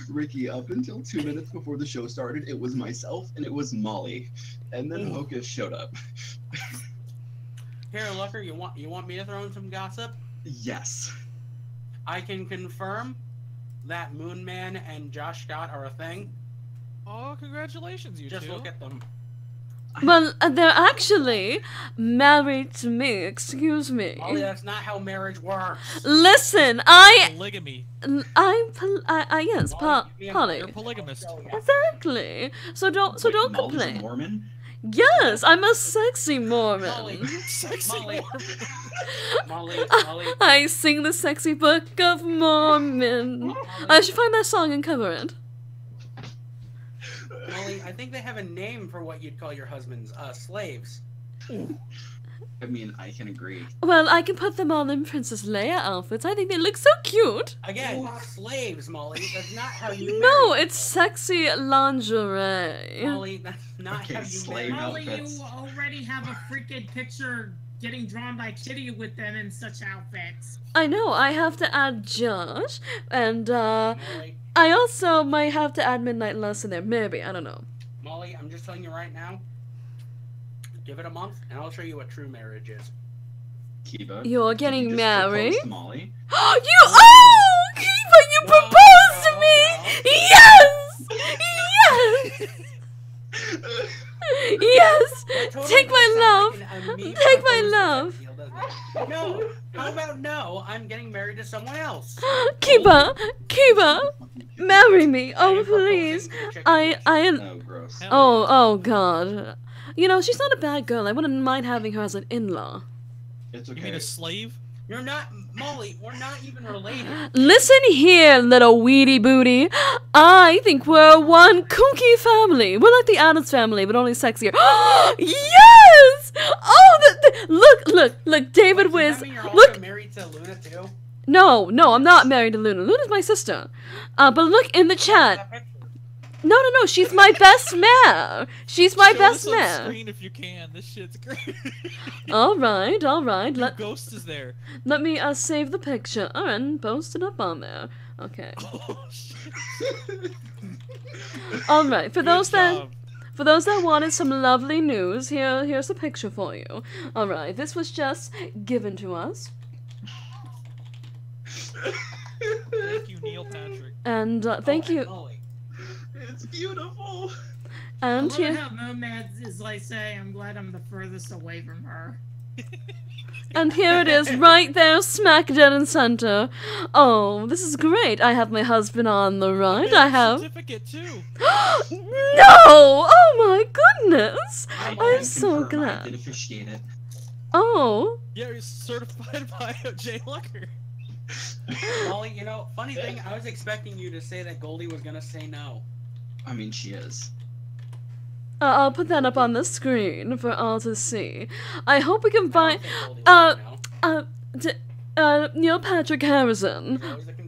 Ricky, up until 2 minutes before the show started, it was myself and it was Molly, and then Hocus showed up. Here, Lucker, you want me to throw in some gossip? Yes. I can confirm that Moon Man and Josh Scott are a thing. Oh, congratulations, you Just two. look at them. Well, they're actually married to me, excuse me. Molly, that's not how marriage works. Listen, Polygamy. Yes, Polly. You're polygamous. Exactly. So don't Molly's complain. a Mormon? Yes, I'm a sexy Mormon. Sexy Mormon. Molly. I sing the sexy Book of Mormon. I should find that song and cover it. Molly, I think they have a name for what you'd call your husbands, slaves. I mean, I can agree. Well, I can put them all in Princess Leia outfits. I think they look so cute. Again, slaves, Molly. That's not how you No, it's sexy lingerie. Molly, that's not how you marry. Molly, you already have a freaking picture getting drawn by Kitty with them in such outfits. I know, I have to add Josh, and I also might have to add Midnight Lust in there. Maybe, I don't know. Molly, I'm just telling you right now. Give it a month, and I'll show you what true marriage is. Kiba, You're getting married? to Molly? Kiba, you proposed to me! Yes! Yes! Yes! Take my love! Take my love! No! How about no? I'm getting married to someone else. Kiba! Marry me! Oh, please! Oh, God. You know, she's not a bad girl. I wouldn't mind having her as an in-law. It's okay. You mean a slave? You're not, Molly, we're not even related. Listen here, little weedy booty. I think we're one kooky family. We're like the Addams family, but only sexier. Yes! Oh, look, David Wiz. Does that mean you're Look. also married to Luna too? No, I'm not married to Luna. Luna's my sister. But look in the chat. No, she's my best mare. She's my best Show this mare. on screen if you can. This shit's great. All right. Ghost is there. Let me save the picture and post it up on there. Okay. Oh, shit. All right. For those that wanted some lovely news, here's a picture for you. All right. This was just given to us. Thank you, Neil Patrick. And thank you. It's beautiful. And I love how Nomad is like saying, I'm glad I'm the furthest away from her. And here it is, right there, smack dead in center. Oh, this is great. I have my husband on the right. I have certificate too. No! Oh my goodness! I'm so glad. I did officiate it. Oh. Yeah, you're certified by Jay Lucker. Molly, you know, funny thing, I was expecting you to say that Goldie was gonna say no. I mean, she is. I'll put that up on the screen for all to see. I hope we can find. Neil Patrick Harrison.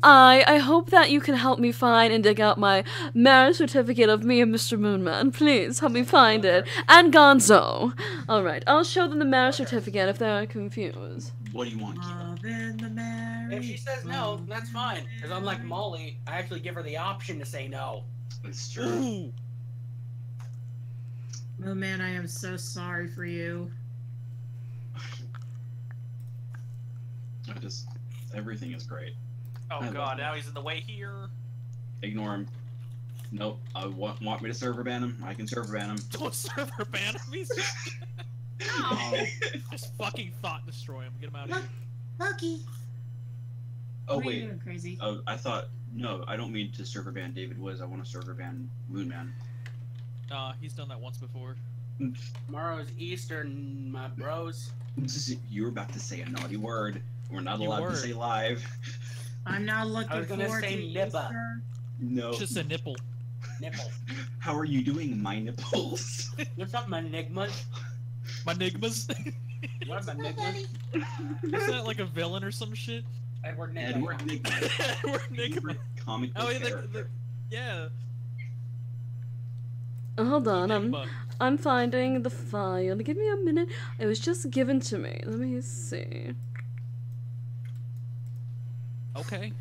I hope that you can help me find and dig out my marriage certificate of me and Mr. Moonman. Please help me find it. And Gonzo. Alright, I'll show them the marriage certificate if they're confused. What do you want, Kiba? If she says no, that's fine. Because unlike Molly, I actually give her the option to say no. It's true. Oh man, I am so sorry for you. Everything is great. Oh god, now he's in the way here. Ignore him. Nope. Want me to server ban him? I can server ban him. Don't server ban him. He's just... just fucking thought destroy him. Get him out of here. Loki. Oh What are wait. you doing, crazy? Oh, I thought no. I don't mean to server ban David Wiz. I want to server ban Moonman. He's done that once before. Tomorrow's Easter, my bros. You were about to say a naughty word. We're not You allowed were. to say live. I'm not looking I was gonna forward say to nippa. Easter. No. Just a nipple. Nipple. How are you doing, my nipples? What's up, my enigmas? My nigmas. What up, my enigmas? Is that like a villain or some shit? Edward Nigma. Edward Nigma. Edward Nigma. Comic book Oh yeah, character. yeah. Hold on, I'm finding the file. Give me a minute. It was just given to me. Let me see. Okay.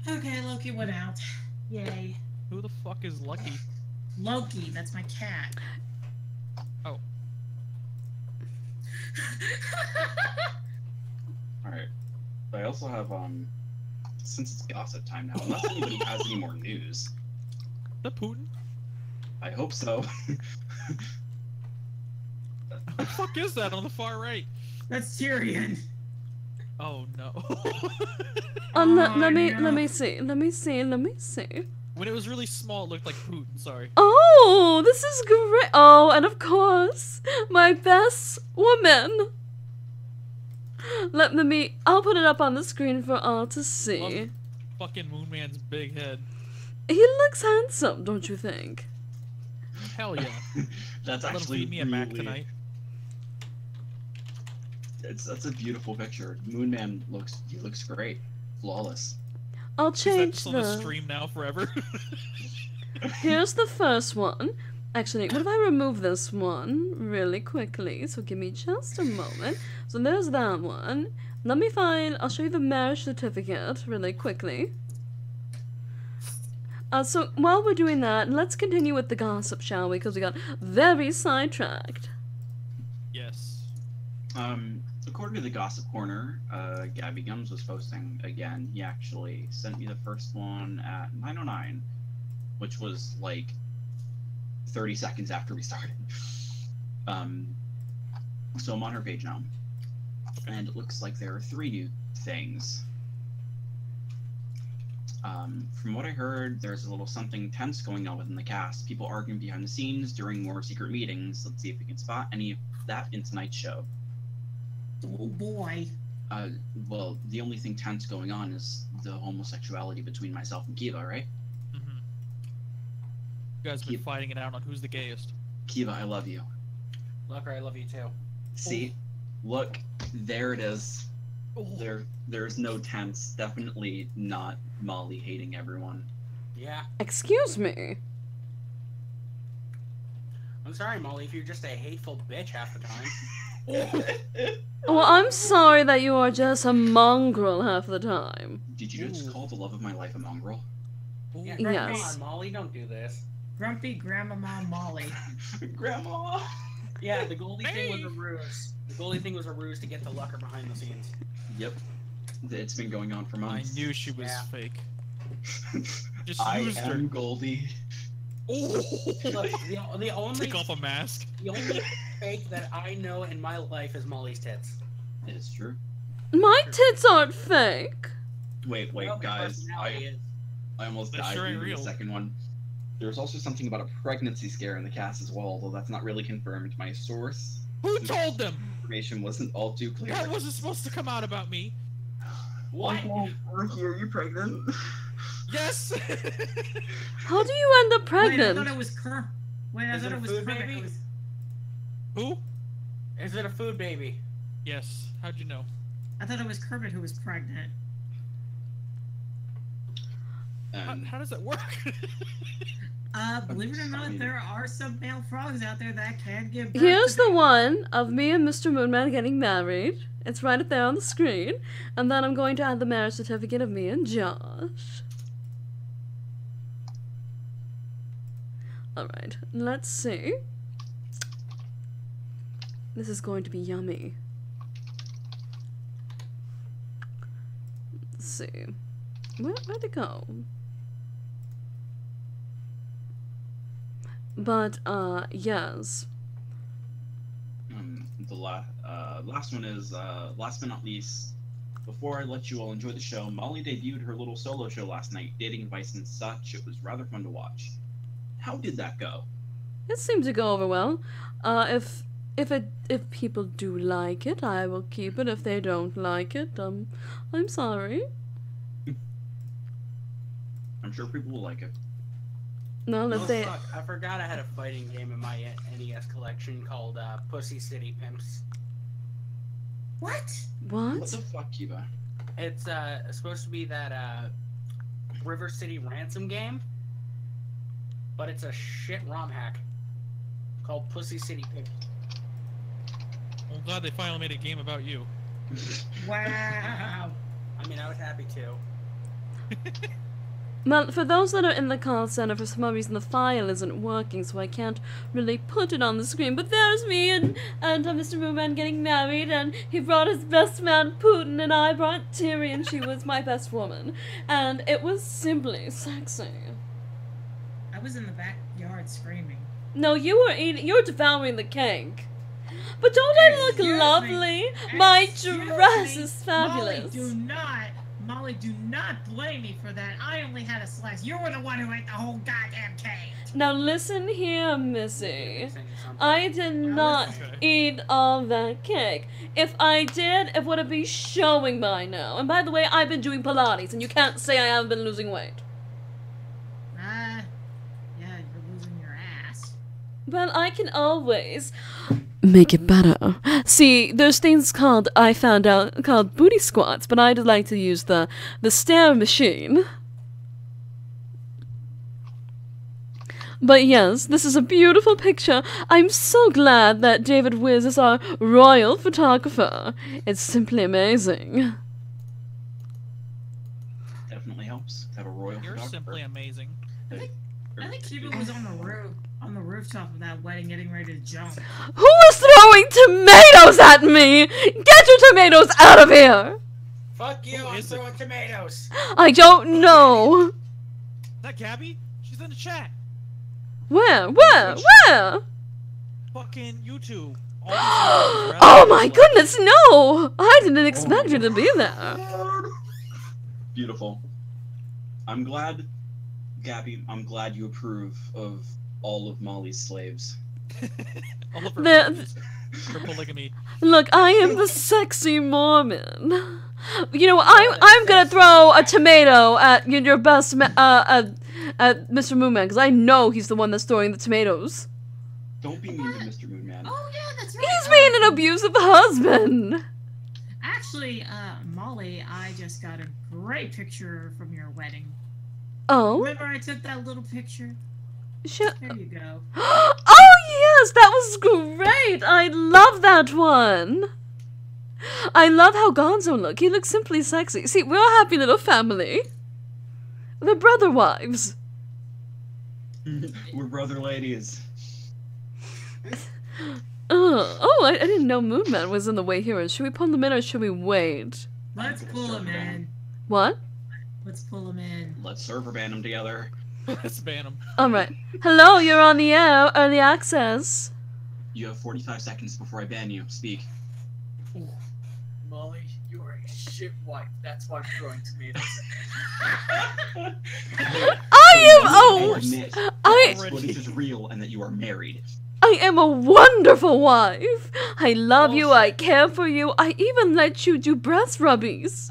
Okay, Loki went out. Yay. Who the fuck is Lucky? Loki, that's my cat. Oh. Alright. I also have, since it's gossip time now, unless anybody has any more news. The Putin? I hope so. What the fuck is that on the far right? That's Tyrion. Oh no. Let me see. When it was really small, it looked like Putin. Sorry. Oh, this is great. Oh, and of course, my best woman. I'll put it up on the screen for all to see. Love fucking Moonman's big head. He looks handsome, don't you think? Hell yeah. That's Let him actually feed me a Mac really- tonight. That's a beautiful picture. Moonman looks great, flawless. I'll Is that change just on the stream now forever? Here's the first one. Actually, what if I remove this one really quickly? So give me just a moment. So there's that one. I'll show you the marriage certificate really quickly. So while we're doing that, let's continue with the gossip, shall we? Because we got very sidetracked. Yes. According to the Gossip Corner, Gabby Gums was posting again. He actually sent me the first one at 9:09, which was like 30 seconds after we started. So I'm on her page now, and it looks like there are 3 new things. From what I heard, there's a little something tense going on within the cast. People arguing behind the scenes during more secret meetings. Let's see if we can spot any of that in tonight's show. Oh boy. Well, the only thing tense going on is the homosexuality between myself and Kiva, right? Mm-hmm. You guys have been fighting it out on who's the gayest. Kiva, I love you. Looker, I love you too. See? Look, there it is. There's no tense. Definitely not Molly hating everyone. Yeah. Excuse me. I'm sorry, Molly, if you're just a hateful bitch half the time. Well, I'm sorry that you are just a mongrel half the time. Did you just call the love of my life a mongrel? Yeah, Yes. Come on, Molly, don't do this. Grumpy Grandmama Molly. Grandma! Yeah, the Goldie thing was a ruse. The Goldie thing was a ruse to get the Lucker behind the scenes. Yep. It's been going on for months. I knew she was fake. Just I used her. am Goldie. Oh! Look, the only Take off a mask. The only fake that I know in my life is Molly's tits. It is true. My tits aren't fake. Wait, Well, her guys. personality is. I almost That died sure ain't reading the real. second one. There's also something about a pregnancy scare in the cast as well, although that's not really confirmed. My source Who told them? information wasn't all too clear. What wasn't supposed to come out about me? What? Ricky, are you pregnant? Yes! How do you end up Wait, pregnant? I thought it was Kermit. Wait, I Is thought it a it was food Kermit. baby? It was... Who? Is it a food baby? Yes. How'd you know? I thought it was Kermit who was pregnant. How does that work? Believe it or not, there are some male frogs out there that can give birth Here's to the one of me and Mr. Moonman getting married. It's right up there on the screen. And then I'm going to add the marriage certificate of me and Josh. Alright, let's see. This is going to be yummy. Let's see. Where'd it go? But, yes. The last one is, last but not least, before I let you all enjoy the show, Molly debuted her little solo show last night, Dating Advice and Such. It was rather fun to watch. How did that go? It seemed to go over well. If people do like it, I will keep it. If they don't like it, I'm sorry. I'm sure people will like it. No, if they... Fuck, I forgot I had a fighting game in my NES collection called Pussy City Pimps. What? What? What the fuck, Kiva? It's supposed to be that River City Ransom game, but it's a shit ROM hack called Pussy City Pimps. I'm glad they finally made a game about you. Wow! I mean, I was happy too. Well, for those that are in the call center, for some reason the file isn't working, so I can't really put it on the screen. But there's me and Mr. Moonman getting married, and he brought his best man Putin, and I brought Tyrion. She was my best woman, and it was simply sexy. I was in the backyard screaming. No, you were devouring the cake. But don't I look lovely? My dress is fabulous. Molly, do not blame me for that. I only had a slice. You were the one who ate the whole goddamn cake. Now listen here, Missy. I did not eat all that cake. If I did, it would have been showing by now. And by the way, I've been doing Pilates, and you can't say I haven't been losing weight. Yeah, you're losing your ass. Well, I can always make it better. See, there's things called, I found out, called booty squats, but I'd like to use the stair machine. But yes, this is a beautiful picture. I'm so glad that David Wiz is our royal photographer. It's simply amazing. Definitely helps to have a royal You're photographer. simply amazing. I think Cuba was on the rooftop of that wedding getting ready to jump. Who is throwing tomatoes at me? Get your tomatoes out of here! Fuck you, I'm throwing tomatoes! I don't know. Is that Gabby? She's in the chat. Where? Fucking YouTube. Oh my goodness, no! I didn't expect you to be there. Beautiful. I'm glad, Gabby, I'm glad you approve of all of Molly's slaves. All of her polygamy. Look, I am the sexy Mormon. You know, I'm gonna throw a tomato at your best at Mr. Moonman, because I know he's the one that's throwing the tomatoes. Don't be mean to Mr. Moonman. Oh yeah, that's right. He's being an abusive husband. Actually, Molly, I just got a great picture from your wedding. Oh? Remember I took that little picture? There you go. Oh yes, that was great. I love that one. I love how Gonzo look. He looks simply sexy. See, we're a happy little family. We're brother wives. We're brother ladies. I didn't know Moonman was in the way here. Should we pull him in or should we wait? Let's pull him in. What? Let's pull him in. Let's server ban them together. Let's ban them. Alright. Hello, you're on the air. Early access. You have 45 seconds before I ban you. Speak. Ooh. Molly, you are a shit wife. That's why I'm throwing tomatoes Footage is real and that you are married. I am a wonderful wife. I love you. I care for you. I even let you do breast rubbies.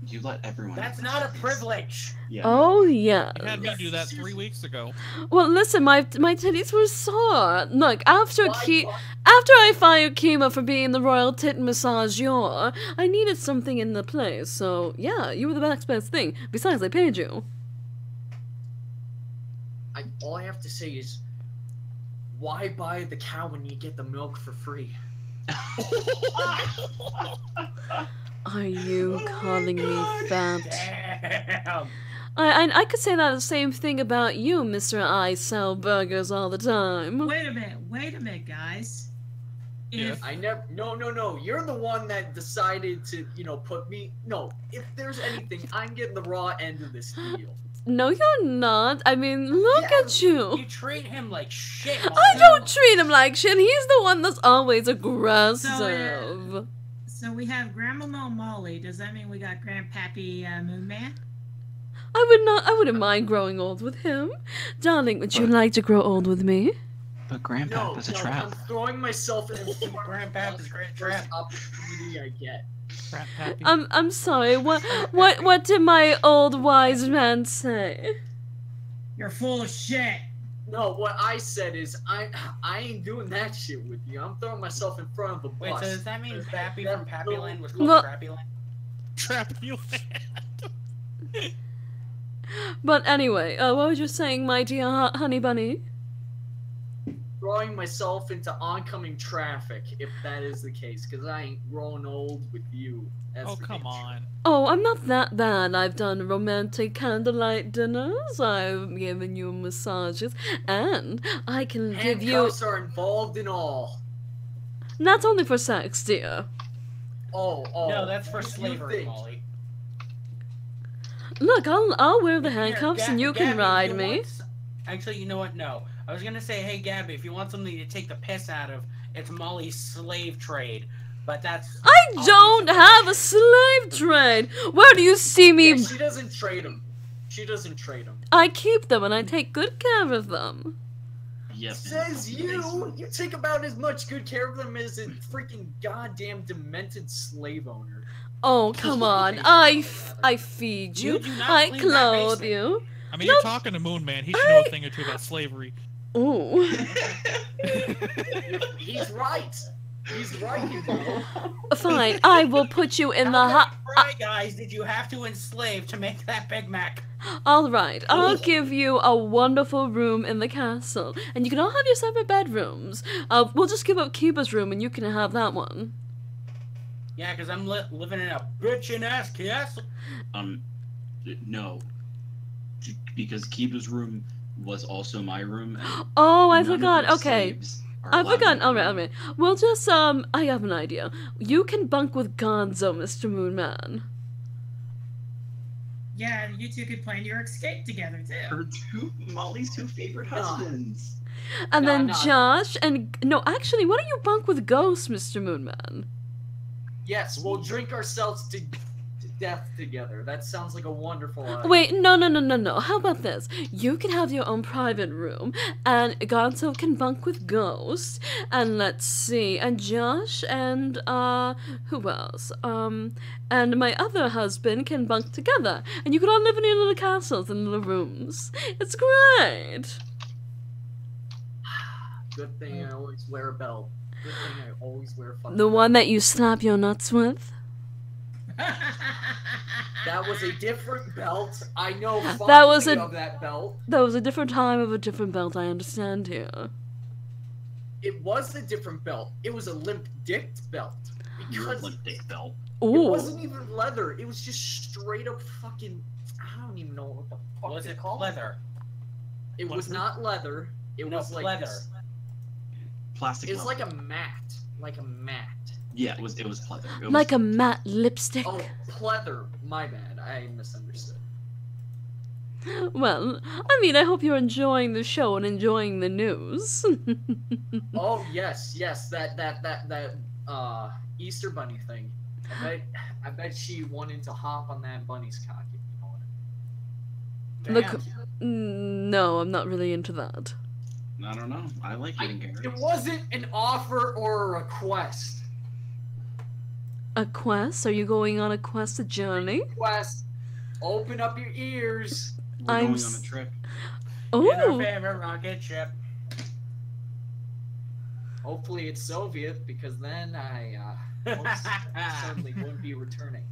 You let everyone. That's not a privilege. Yeah. Oh yeah. You had me do that 3 weeks ago. Well, listen, my titties were sore. Look, after I fired Kima for being the royal tit massager, I needed something in the place. So yeah, you were the next best thing. Besides, I paid you. All I have to say is, why buy the cow when you get the milk for free? Are you calling me fat? Damn. I could say that the same thing about you, Mr. I sell burgers all the time. Wait a minute, guys. Yeah. I never. No. You're the one that decided to, put me. No. If there's anything, I'm getting the raw end of this deal. No, you're not. I mean, look at you. You treat him like shit. I don't treat him like shit. He's the one that's always aggressive. So we have Grandma Molly. Does that mean we got Grandpappy Moon Man? I wouldn't mind growing old with him. Darling, would you like to grow old with me? But Grandpap is a trap. I'm throwing myself in Grandpap is a great trap. Opportunity I get. I'm sorry. What did my old wise man say? You're full of shit. No, what I said is I ain't doing that shit with you. I'm throwing myself in front of a bus. Wait, so does that mean Pappy from Pappyland was Well- called Trappyland? Trappyland. But anyway, what was you saying, my dear honey bunny? Throwing myself into oncoming traffic, if that is the case, because I ain't growing old with you. Oh, come on. Oh, I'm not that bad. I've done romantic candlelight dinners, I've given you massages, and I can give you... Handcuffs are involved in all. Not only for sex, dear. Oh. No, that's for slavery, Molly. Look, I'll wear the handcuffs and you can Gabby, ride you me. Actually, you know what? No. I was gonna say, hey, Gabby, if you want something to take the piss out of, it's Molly's slave trade. But that's... I don't have a slave trade! Where do you see me? Yeah, she doesn't trade them. She doesn't trade them. I keep them and I take good care of them. Yes. Says you! You take about as much good care of them as a freaking goddamn demented slave owner. Oh, come on. I feed you. I clothe you. I mean, you're talking to Moon Man. He should know a thing or two about slavery. Ooh. He's right. He's right, you know. Fine, I will put you in the hot... Right, guys, did you have to enslave to make that Big Mac? Alright, I'll give you a wonderful room in the castle. And you can all have your separate bedrooms. We'll just give up Kiba's room and you can have that one. Yeah, because I'm living in a bitchin'-ass castle. No. Because Kiba's room was also my room. And oh, I none of forgot. the Okay. slaves are I allowed forgot. in my Alright, room. alright. We'll just, I have an idea. You can bunk with Gonzo, Mr. Moonman. Yeah, you two could plan your escape together, too. Molly's two favorite husbands. And then Josh and... No, actually, why don't you bunk with Ghost, Mr. Moonman? Yes, we'll drink ourselves to death together. That sounds like a wonderful idea. Wait, no. How about this? You can have your own private room, and Gonzo can bunk with Ghost, and let's see, and Josh, and, who else? And my other husband can bunk together, and you can all live in your little castles and little rooms. It's great! Good thing I always wear a belt. Good thing I always wear a fucking The one that you slap your nuts with? That was a different belt. I know That was of that belt. That was a different time of a different belt, I understand here. It was a different belt. It was a limp-dicked belt. Because limp-dick belt. Ooh. It wasn't even leather. It was just straight up fucking... I don't even know what the fuck Was it called. leather? It was not leather. It was like leather. this. Plastic. It's leather. like a mat. Like a mat. Yeah, it was pleather. It was... Like a matte lipstick. Oh, pleather. My bad. I misunderstood. Well, I mean, I hope you're enjoying the show and enjoying the news. Oh yes, that Easter bunny thing. I bet she wanted to hop on that bunny's cock. If you know what I mean. Look, no, I'm not really into that. I don't know. I like getting carrots. It wasn't an offer or a request. A quest? Are you going on a quest, a journey? Request. Open up your ears. We're going on a trip. Ooh. In our favorite rocket ship. Hopefully it's Soviet, because then I most certainly wouldn't be returning.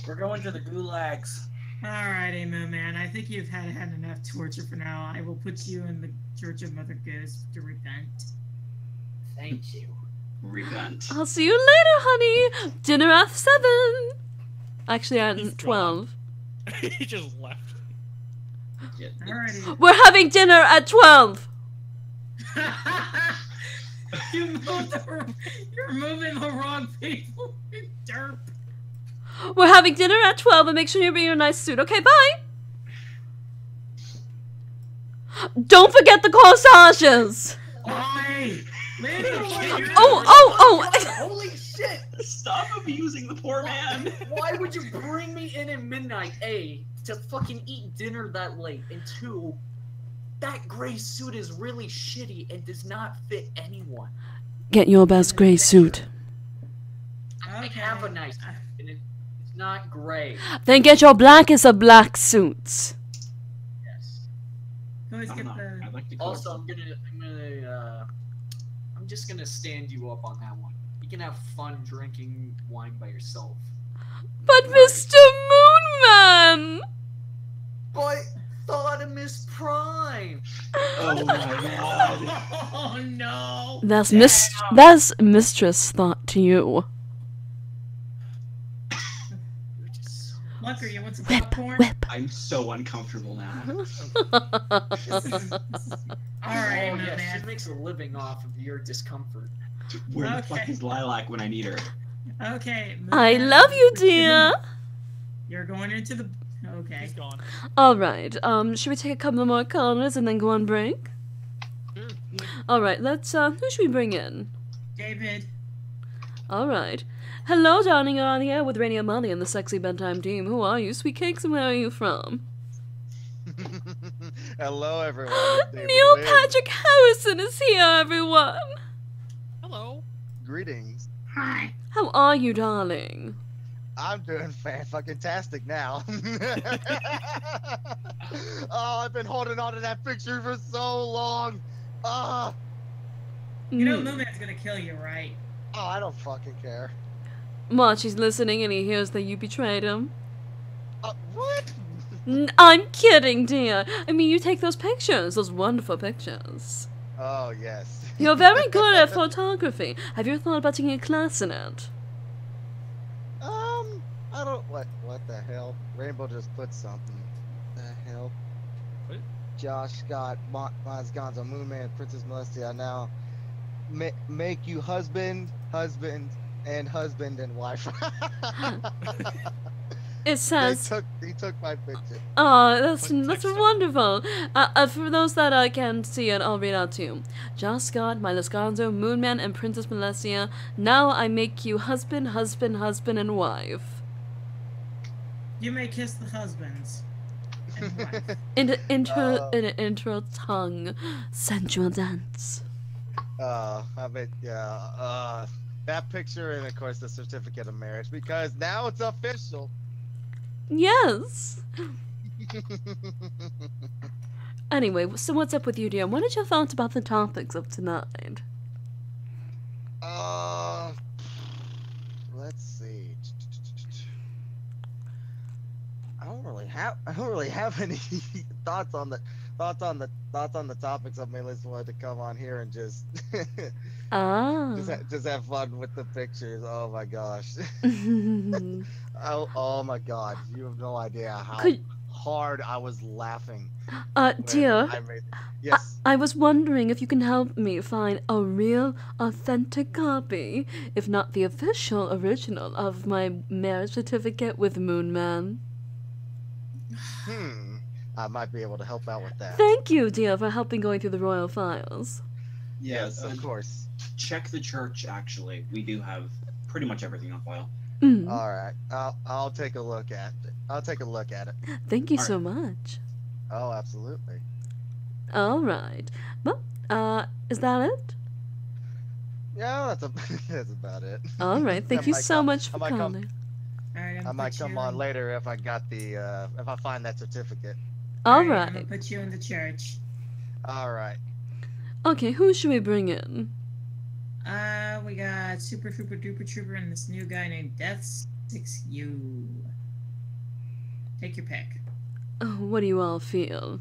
We're going to the gulags. Alrighty, Moon Man. I think you've had enough torture for now. I will put you in the Church of Mother Ghost to repent. Thank you. Repent. I'll see you later, honey. Dinner at 7. Actually, at 12. He just left. Alrighty. We're having dinner at 12. You're moving the wrong people. Derp. We're having dinner at 12, and make sure you bring your nice suit. Okay, bye. Don't forget the corsages. Oh. Holy shit! Stop abusing the poor man! Why would you bring me in at midnight, A, to fucking eat dinner that late, and 2, that gray suit is really shitty and does not fit anyone. Get your best gray suit. I have a nice suit, and it's not gray. Then get your blackest of black suits. Also, I'm just gonna stand you up on that one. You can have fun drinking wine by yourself. But Mr. Moonman! But thought of Miss Prime. Oh my god. Oh no. That's mistress thought to you. Lunker, you want some popcorn? I'm so uncomfortable now. Alright, oh, yeah, man. she makes a living off of your discomfort. Where the fuck is Lilac when I need her? Okay. I love you, dear. You're going into the... Okay. He's gone. Alright, should we take a couple more callers and then go on break? Sure. Alright, let's, who should we bring in? David. Alright. Hello, darling, you're on the air with Radio Molly and the sexy bedtime team. Who are you, sweet cakes, and where are you from? Hello, everyone. Neil Patrick Harrison is here, everyone. Hello. Greetings. Hi. How are you, darling? I'm doing fan-fucking-tastic now. Oh, I've been holding on to that picture for so long. You know Moonman's gonna kill you, right? Oh, I don't fucking care. Watch, he's listening and he hears that you betrayed him. What? I'm kidding, dear. I mean, you take those pictures, those wonderful pictures. Oh, yes. You're very good at photography. Have you ever thought about taking a class in it? I don't... What the hell? Rainbow just put something. The hell? What? Josh Scott, Miles Gonzo, Moonman, Princess Molestia, now make you husband, and wife. It says... He took my picture. Oh, that's wonderful. For those that can't see it, I'll read out to you. Josh Scott, Miles Gonzo, Moonman, and Princess Molestia, now I make you husband, and wife. You may kiss the husbands. In an intro tongue, sensual dance. I mean, yeah, that picture and, of course, the certificate of marriage, because now it's official. Yes. Anyway, so what's up with you, dear? What are your thoughts about the topics of tonight? Let's see. I don't really have any thoughts on the topics. I mainly just wanted to come on here and just just have fun with the pictures. Oh my gosh. oh my god, you have no idea how hard I was laughing. Dear, yes. I was wondering if you can help me find a real, authentic copy, if not the official original, of my marriage certificate with Moonman. I might be able to help out with that. Thank you, dear, for helping going through the royal files. Yes, of course. Check the church, actually. We do have pretty much everything on file. All right. I'll take a look at it. Thank you so much. Oh, absolutely. All right. Well, is that it? Yeah, that's about it. All right. Thank you so much for calling. I might come on later if I got if I find that certificate. All right. I'm gonna put you in the church. All right. Okay, who should we bring in? We got Super Trooper Duper Trooper and this new guy named Death 6U. Take your pick. Oh, what do you all feel?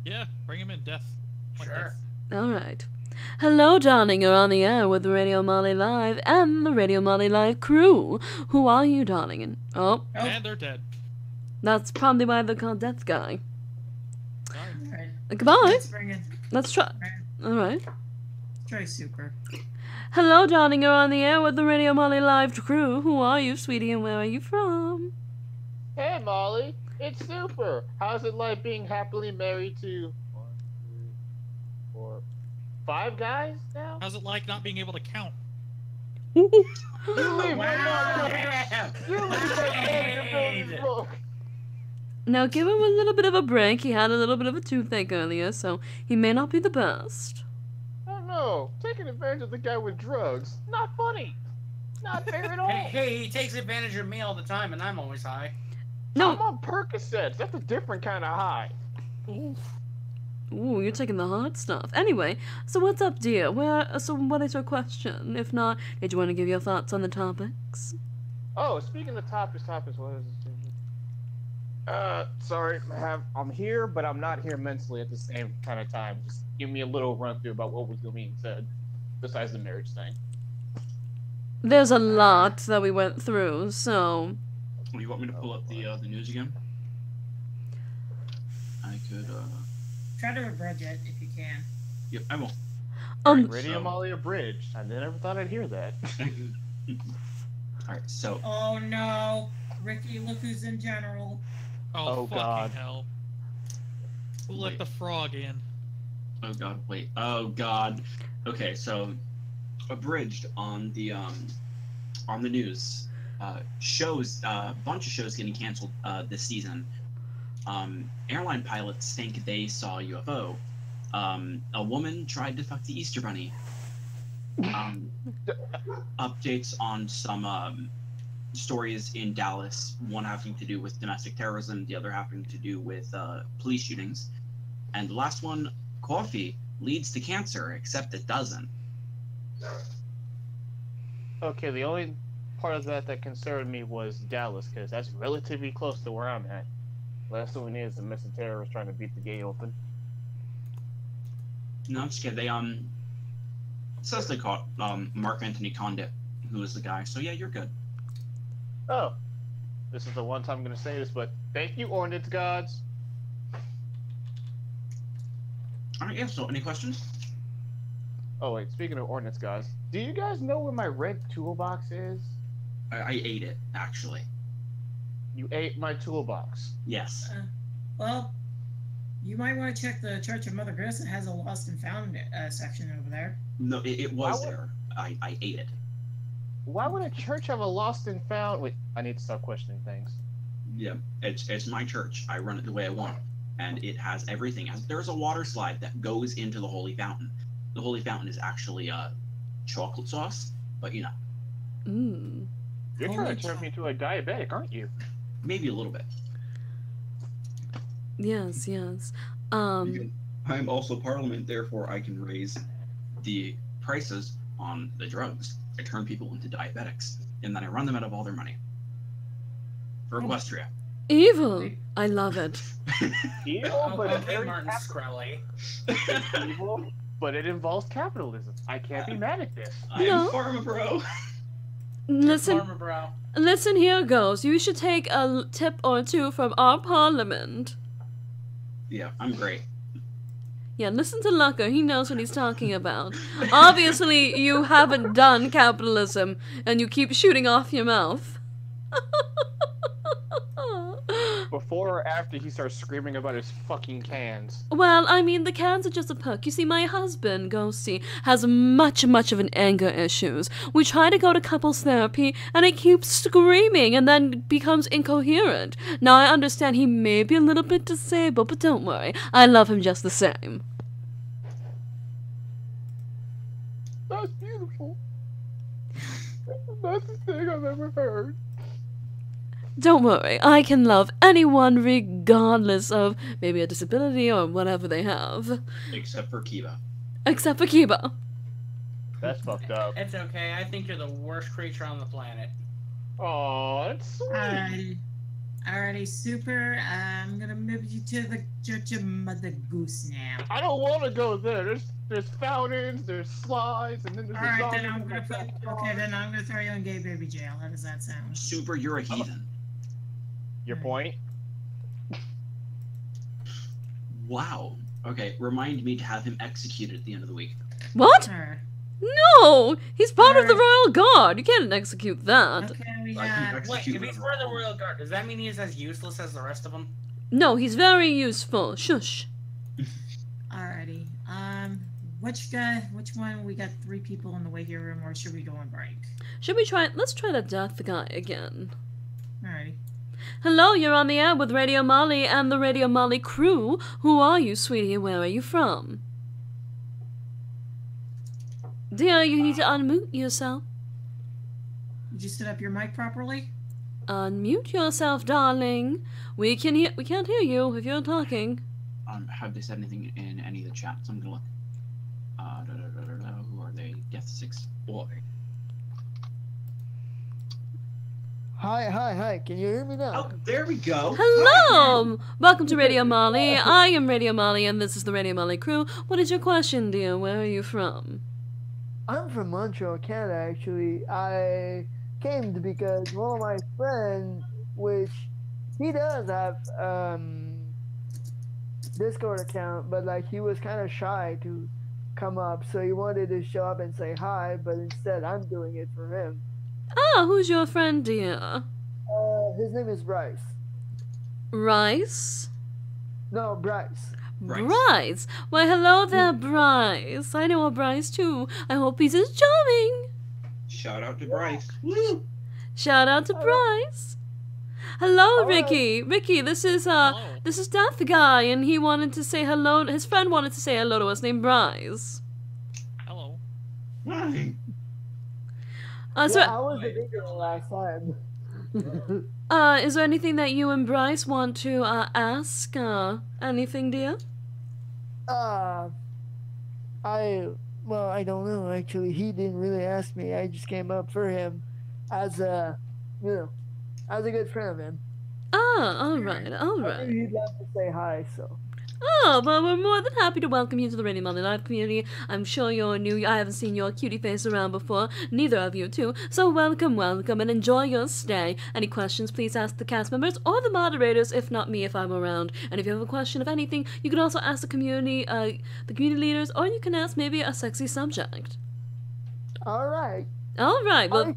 Yeah, bring him in, Death. Sure. All right. Hello, darling. You're on the air with Radio Molly Live and the Radio Molly Live crew. Who are you, darling? Oh. And they're dead. That's probably why they're called Death Guy. Sorry. Goodbye. Let's bring it. Let's try. Alright. Try Super. Hello, darling. You're on the air with the Radio Molly Live crew. Who are you, sweetie, and where are you from? Hey, Molly. It's Super. How's it like being happily married to 1, 2, 4, 5 guys now? How's it like not being able to count? You leave my book. Now give him a little bit of a break. He had a little bit of a toothache earlier, so he may not be the best. Oh no, taking advantage of the guy with drugs. Not funny. Not fair at all. Hey, he takes advantage of me all the time, and I'm always high. No. I'm on Percocets. That's a different kind of high. Ooh, you're taking the hard stuff. Anyway, so what's up, dear? So what is your question? If not, did you want to give your thoughts on the topics? Oh, speaking of topics, what is this? Sorry, I'm here, but I'm not here mentally at the same kind of time. Just give me a little run through about what was being said, besides the marriage thing. There's a lot that we went through, so... Oh, you want me to pull up the news again? I could, Try to abridge it if you can. Yep, I will. Radio Molly abridged. I never thought I'd hear that. Alright, so... Oh no! Ricky, look who's in general. Oh, fucking God. hell. Who let the frog in? Oh god, wait. Oh god. Okay, so abridged on the news. Shows a bunch of shows getting canceled this season. Airline pilots think they saw a UFO. A woman tried to fuck the Easter Bunny. Updates on some stories in Dallas, one having to do with domestic terrorism, the other having to do with police shootings. And the last one, coffee leads to cancer, except it doesn't. Okay, the only part of that concerned me was Dallas, because that's relatively close to where I'm at. Last thing we need is a missing terrorist trying to beat the gate open. No, I'm just kidding. They, it says they caught Mark Anthony Condit, who was the guy. So yeah, you're good. Oh, this is the one time I'm going to say this, but thank you, Ordnance Gods. Alright, yeah, so any questions? Oh, wait, speaking of Ordnance Gods, do you guys know where my red toolbox is? I ate it, actually. You ate my toolbox? Yes. Well, you might want to check the Church of Mother Goose. It has a lost and found section over there. No, it was there. I ate it. Why would a church have a lost and found? Wait, I need to stop questioning things. Yeah, it's my church. I run it the way I want, and it has everything. There's a water slide that goes into the holy fountain. The holy fountain is actually chocolate sauce, but you know. Mmm. You're trying to turn me into a diabetic, aren't you? Maybe a little bit. Yes, yes. I'm also Parliament, therefore I can raise the prices on the drugs. I turn people into diabetics, and then I run them out of all their money. For Equestria. Evil! I love it. Evil, but it's Okay, very Martin Scully. evil, but it involves capitalism. I can't be mad at this. I'm No. Pharma Bro. Listen, Farmer bro. listen, here goes. You should take a tip or two from our parliament. Yeah, I'm great. Yeah, listen to Lucker. He knows what he's talking about. Obviously, you haven't done capitalism, and you keep shooting off your mouth. Before or after he starts screaming about his fucking cans? Well, I mean, the cans are just a perk. You see, my husband, Ghosty, has much of an anger issues. We try to go to couples therapy, and he keeps screaming and then becomes incoherent. Now, I understand he may be a little bit disabled, but don't worry. I love him just the same. That's beautiful. That's the best thing I've ever heard. Don't worry, I can love anyone regardless of maybe a disability or whatever they have. Except for Kiba. Except for Kiba. That's fucked up. It's okay. I think you're the worst creature on the planet. Oh, that's sweet. Alrighty, Super. I'm gonna move you to the Church of Mother Goose now. I don't want to go there. There's fountains, there's slides, and then there's Alright, then I'm gonna then I'm gonna throw you in gay baby jail. How does that sound? Super, you're a heathen. Your point? Wow. Okay, remind me to have him executed at the end of the week. What? Alright. No! He's part of the Royal Guard. You can't execute that. Okay, we I can got... execute Wait, if he's whatever part of I the want. Royal Guard, does that mean he's as useless as the rest of them? No, he's very useful. Shush. Alrighty. Which one? We got 3 people in the waiting room, or should we go on break? Should we try... Let's try the death guy again. Alrighty. Hello, you're on the air with Radio Molly and the Radio Molly crew. Who are you, sweetie, and where are you from? Dear, you need to unmute yourself. Did you set up your mic properly? Unmute yourself, darling. We can't hear you if you're talking. Have they said anything in any of the chats? I'm gonna look. Who are they? Death 6 boy. Hi. Can you hear me now? Oh, there we go. Hello! Welcome to Radio Molly. I am Radio Molly, and this is the Radio Molly crew. What is your question, dear? Where are you from? I'm from Montreal, Canada, actually. I came because one of my friends, which he does have Discord account, but like he was kind of shy to come up, so he wanted to show up and say hi, but instead I'm doing it for him. Ah, who's your friend, dear? His name is Bryce. Rice? No, Bryce. Bryce? Why, hello there, Bryce. I know a Bryce, too. I hope he's as charming. Shout out to Bryce. Shout out to Bryce. Hello, Ricky. Ricky, this is Death Guy, and he wanted to say hello. His friend wanted to say hello to us, named Bryce. Hello. Hi. So, I was the bigger one last time. is there anything that you and Bryce want to ask? Anything, dear? I don't know, actually. He didn't really ask me. I just came up for him as a good friend of him. Ah, alright. I knew he'd love to say hi, so. Oh, well, we're more than happy to welcome you to the Radio Molly Live community. I'm sure you're new. I haven't seen your cutie face around before. Neither of you, too. So welcome, and enjoy your stay. Any questions, please ask the cast members or the moderators, if not me, if I'm around. And if you have a question of anything, you can also ask the community leaders, or you can ask maybe a sexy subject. Alright. Alright, well...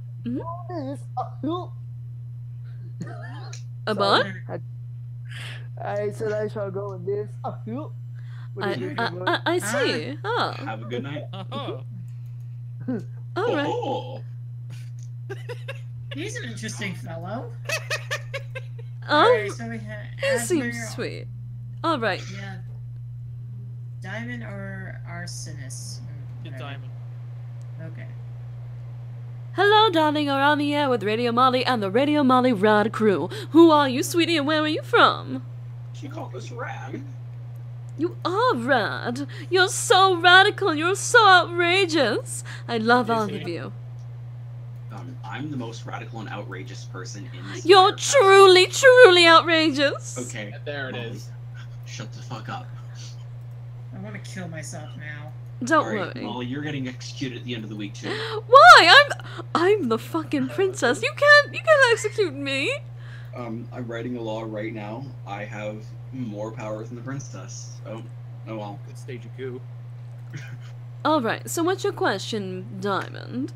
What? I said I shall go in this. I see. Oh. Have a good night. Alright. He's an interesting fellow. Oh, Alright, so we he seems sweet. Alright. Yeah. Diamond or Arsenis? Get Diamond. Okay. Hello, darling. You're on the air with Radio Molly and the Radio Molly Rad crew. Who are you, sweetie, and where are you from? She called us rad. You are rad. You're so radical. You're so outrageous. I love all of you. I'm the most radical and outrageous person in this. You're truly, truly outrageous. Okay. There it is. Shut the fuck up. I want to kill myself now. Don't Alright, worry. Molly, you're getting executed at the end of the week too. Why? I'm the fucking princess. You can't execute me. I'm writing a law right now. I have more power than the princess. Oh well. Good stage of coup. Alright, so what's your question, Diamond?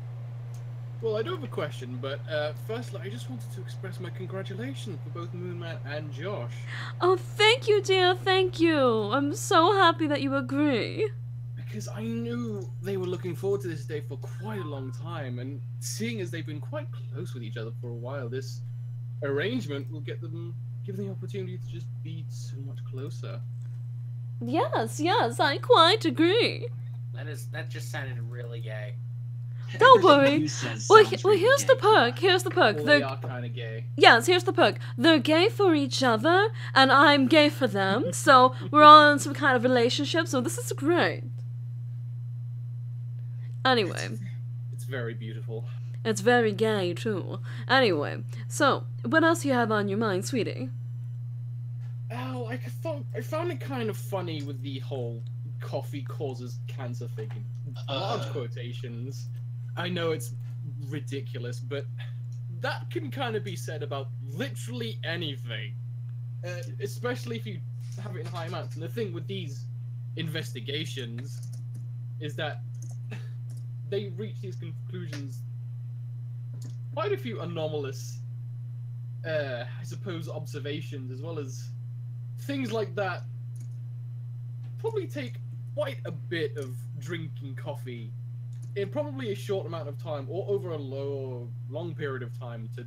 Well, I do have a question, but firstly, I just wanted to express my congratulations for both Moonman and Josh. Oh, thank you, dear, thank you. I'm so happy that you agree. Because I knew they were looking forward to this day for quite a long time, and seeing as they've been quite close with each other for a while, this arrangement will give them the opportunity to just be so much closer. Yes, I quite agree. That just sounded really gay. Don't worry. Well, here's the perk. Here's the perk. Well, they are kind of gay. Yes, here's the perk. They're gay for each other, and I'm gay for them, so we're all in some kind of relationship, so this is great. Anyway. It's very beautiful. It's very gay, too. Anyway, so, what else do you have on your mind, sweetie? Oh, I found it kind of funny with the whole coffee causes cancer thing in large quotations. I know it's ridiculous, but that can kind of be said about literally anything. Especially if you have it in high amounts. And the thing with these investigations is that they reach these conclusions. Quite a few anomalous, I suppose, observations, as well as things like that. Probably take quite a bit of drinking coffee in probably a short amount of time, or over a long period of time, to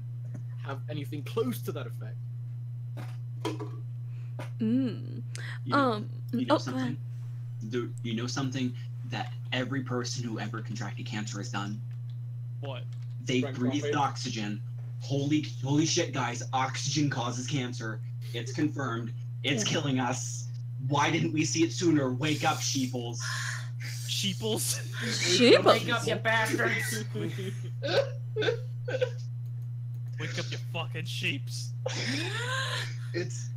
have anything close to that effect. Mm. You know something? You know something that every person who ever contracted cancer has done? What? They breathed oxygen. Holy shit, guys! Oxygen causes cancer. It's confirmed. It's killing us. Why didn't we see it sooner? Wake up, sheeples. Sheeples? Sheeples? Wake up, you bastards! Wake up, you fucking sheeps. It's...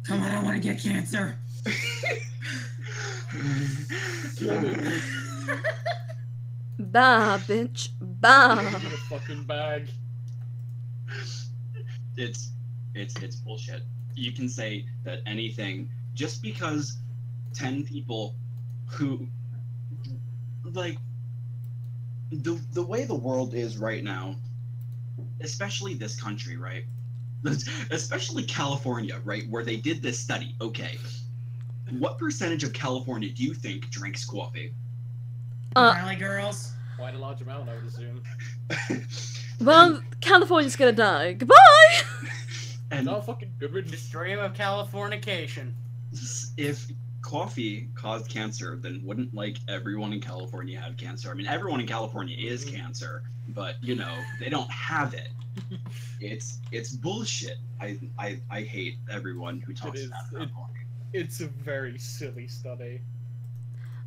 Come on, I want to get cancer. Bah, bitch. Bah. In a fucking bag. It's bullshit. You can say that anything just because 10 people who, like, the way the world is right now, especially this country, right? Especially California, right, where they did this study. Okay, what percentage of California do you think drinks coffee? Valley girls. Quite a large amount, I would assume. Well, California's gonna die. Goodbye! And no fucking good riddance. The stream of Californication. If coffee caused cancer, then wouldn't, like, everyone in California have cancer? I mean, everyone in California is cancer, but, you know, they don't have it. It's bullshit. I hate everyone who talks about coffee. It's a very silly study.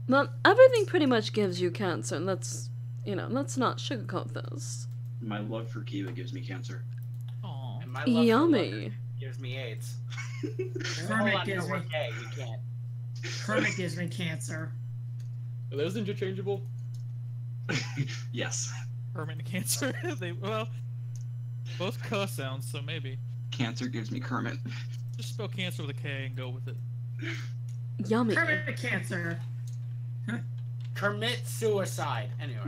Well, everything pretty much gives you cancer, and let's not sugarcoat this. My love for Kiva gives me cancer. Aww. And my love Yummy. for gives me AIDS. Kermit gives me. Okay, we can't. Kermit gives me cancer. Are those interchangeable? Yes. Kermit and cancer. Well, both K sounds, so maybe. Cancer gives me Kermit. Just spell cancer with a K and go with it. Yummy. Kermit cancer. Kermit suicide. Anyway.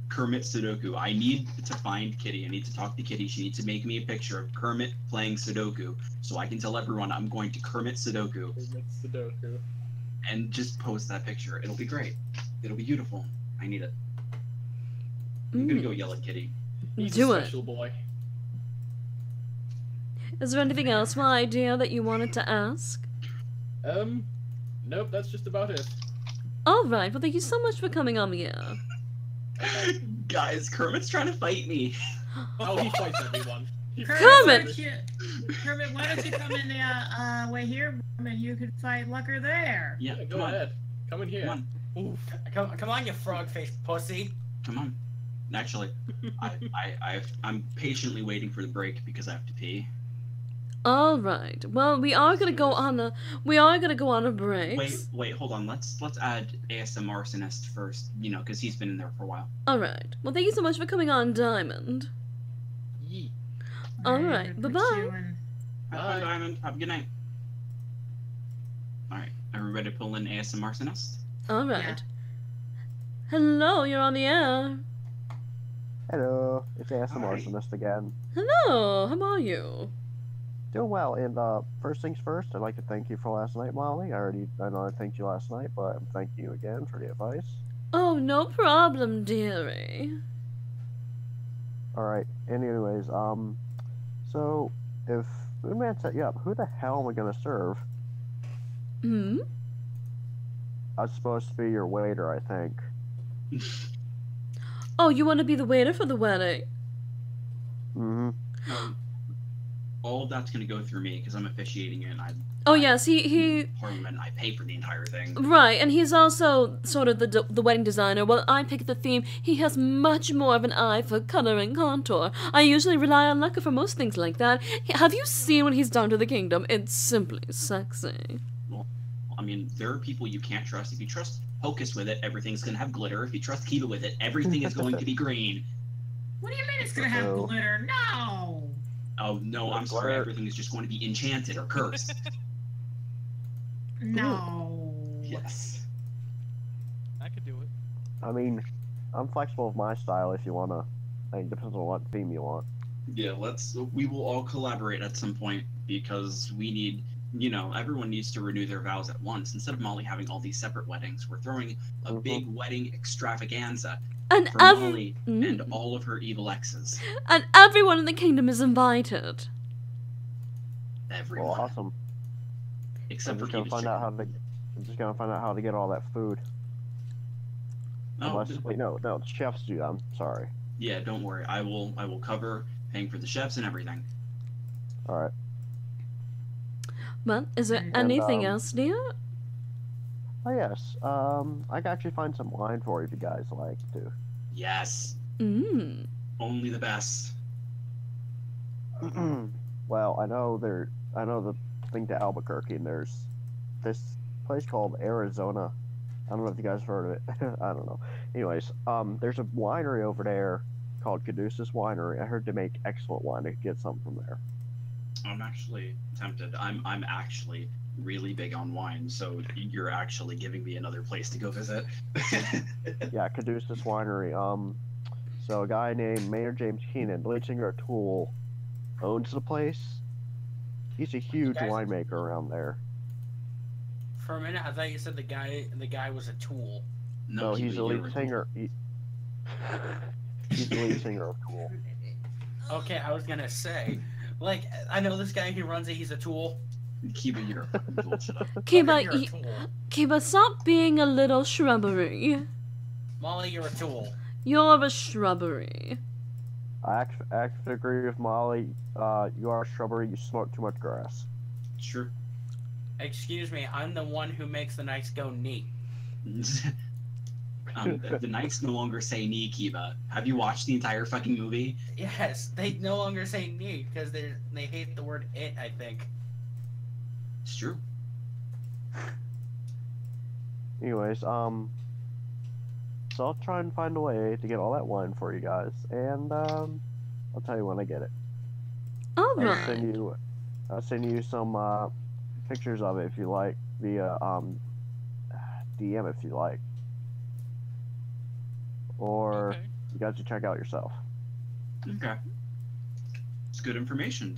Kermit Sudoku. I need to find Kitty. I need to talk to Kitty. She needs to make me a picture of Kermit playing Sudoku so I can tell everyone I'm going to Kermit Sudoku. Kermit Sudoku. And just post that picture. It'll be great. It'll be beautiful. I need it. I'm gonna go yell at Kitty. Do it. Special boy. Is there anything else, my idea, that you wanted to ask? Nope, that's just about it. Alright, well thank you so much for coming on the air. Guys, Kermit's trying to fight me. Oh, he fights everyone. Kermit! Kermit, why don't you come in the way here, and you could fight Lucker there? Yeah, go ahead. Come in here. Come on. Oof. Come on, you frog-faced pussy. Come on. Actually, I'm patiently waiting for the break because I have to pee. All right. Well, we are gonna go on a break. Wait, hold on. Let's add ASM Arsonist first. You know, because he's been in there for a while. All right. Well, thank you so much for coming on, Diamond. Yee. All right. Bye bye. Bye, Diamond. Have a good night. All right. Are we ready to pull in ASM Arsonist? All right. Hello, you're on the air. Hello, it's ASM Arsonist again. Hello, how are you? Doing well, and first things first, I'd like to thank you for last night, Molly. I know I thanked you last night, but thank you again for the advice. Oh, no problem, dearie. Alright, anyways, so, if Moonman set you up, who the hell am I gonna serve? Hmm? I was supposed to be your waiter, I think. Oh, you want to be the waiter for the wedding? Mm-hmm. All of that's gonna go through me because I'm officiating it. And Oh yes, he Parliament. I pay for the entire thing. Right, and he's also sort of the wedding designer. While I pick the theme, he has much more of an eye for color and contour. I usually rely on Lucker for most things like that. Have you seen what he's done to the kingdom? It's simply sexy. Well, I mean, there are people you can't trust. If you trust Hocus with it, everything's gonna have glitter. If you trust Kiva with it, everything is going to be green. What do you mean it's gonna have glitter? No! Oh, no, I'm sorry. Everything is just going to be enchanted or cursed. No. Yes. I could do it. I mean, I'm flexible with my style if you wanna. I mean, depends on what theme you want. Yeah, we will all collaborate at some point because we need, everyone needs to renew their vows at once. Instead of Molly having all these separate weddings, we're throwing a big wedding extravaganza And for Molly and all of her evil exes. And everyone in the kingdom is invited. Everyone. Well, awesome. Except for I'm just gonna find out how to get all that food. Wait, no, the chefs do that. I'm sorry. Yeah, don't worry. I will cover paying for the chefs and everything. All right. Well, is there anything else, dear? Oh yes. I can actually find some wine for you if you guys like to. Yes. Only the best. Well, I know the thing to Albuquerque, and there's this place called Arizona. I don't know if you guys have heard of it. I don't know. Anyways, there's a winery over there called Caduceus Winery. I heard they make excellent wine. I could get some from there. I'm actually tempted. I'm actually really big on wine, so you're actually giving me another place to go visit. Yeah, Caduceus Winery. So a guy named Maynard James Keenan, the lead singer of Tool, owns the place. He's a huge winemaker around there. For a minute, I thought you said the guy was a tool. No, he's the lead singer. He's the lead singer of Tool. Okay, I was gonna say, like, I know this guy who runs it. He's a tool. Kiba, you're a fucking tool. Shut up. Kiba, stop being a little shrubbery. Molly, you're a tool. You're a shrubbery. I actually agree with Molly. You are a shrubbery. You smoke too much grass. Sure. Excuse me, I'm the one who makes the knights go neat. The knights no longer say knee, Kiba. Have you watched the entire fucking movie? Yes, they no longer say knee because they hate the word it, I think. It's true. Anyways, so I'll try and find a way to get all that wine for you guys, and I'll tell you when I get it. Alright. I'll send you some pictures of it if you like via DM if you like, or you guys should check out yourself. Okay, it's good information.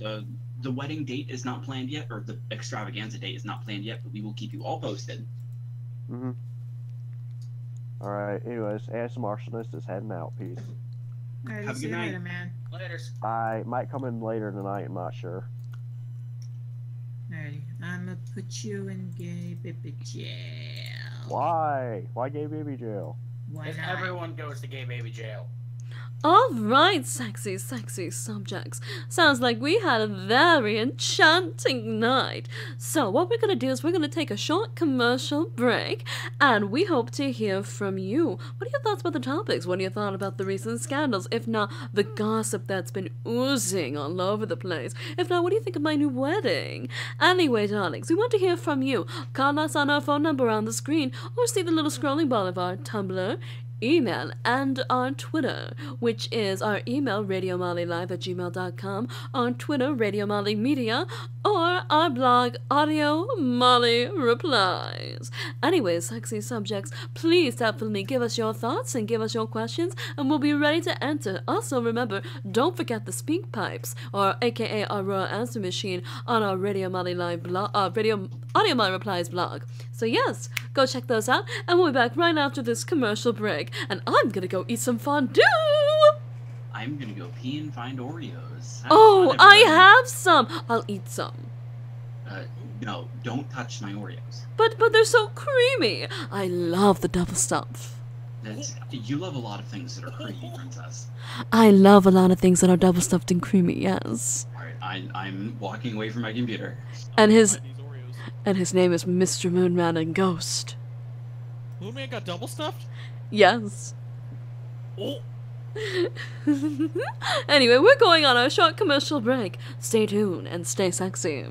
The wedding date is not planned yet, or the extravaganza date is not planned yet, but we will keep you all posted. All right. Anyways, ASMR Arsonist is heading out. Peace. Alright, Have a see good you night. later, man. Laters. I might come in later tonight. I'm not sure. Alrighty, I'ma put you in gay baby jail. Why? Why gay baby jail? Because everyone goes to gay baby jail. Alright, sexy subjects. Sounds like we had a very enchanting night. So what we're gonna do is we're gonna take a short commercial break, and we hope to hear from you. What are your thoughts about the topics? What are your thoughts about the recent scandals? If not, the gossip that's been oozing all over the place. If not, what do you think of my new wedding? Anyway, darlings, we want to hear from you. Call us on our phone number on the screen, or see the little scrolling bar of our Tumblr, email, and on Twitter, which is our email, RadioMollyLive@gmail.com, on Twitter, RadioMollyMedia, or our blog, Audio Molly Replies. Anyways, sexy subjects, please definitely give us your thoughts and give us your questions, and we'll be ready to answer. Also, remember, don't forget the speak pipes, or aka our raw answer machine, on our Radio Molly Live blog, Audio Molly Replies blog. So yes, go check those out, and we'll be back right after this commercial break. And I'm gonna go eat some fondue! I'm gonna go pee and find Oreos. Oh, I have some! I'll eat some. No, don't touch my Oreos. But they're so creamy! I love the double stuff. You love a lot of things that are creamy, princess. I love a lot of things that are double stuffed and creamy, yes. Alright, I'm walking away from my computer. And his name is Mr. Moonman and Ghost. Moonman got double stuffed? Yes. Oh. Anyway, we're going on our short commercial break. Stay tuned and stay sexy.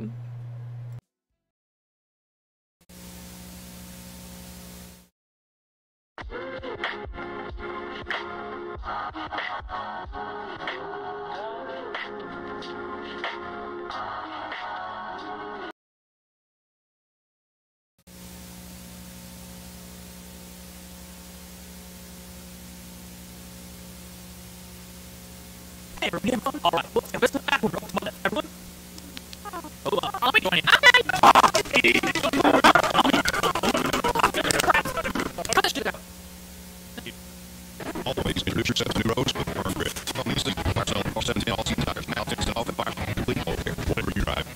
Hey, everyone. All right. Well, let's go back. Everyone. Oh, I'll be joining. Always introduce yourself to new roads with firm grip. Follow me, stick, Firestone, all 17, all season tires, now fixed and off at Firestone. Complete over here, whatever you drive.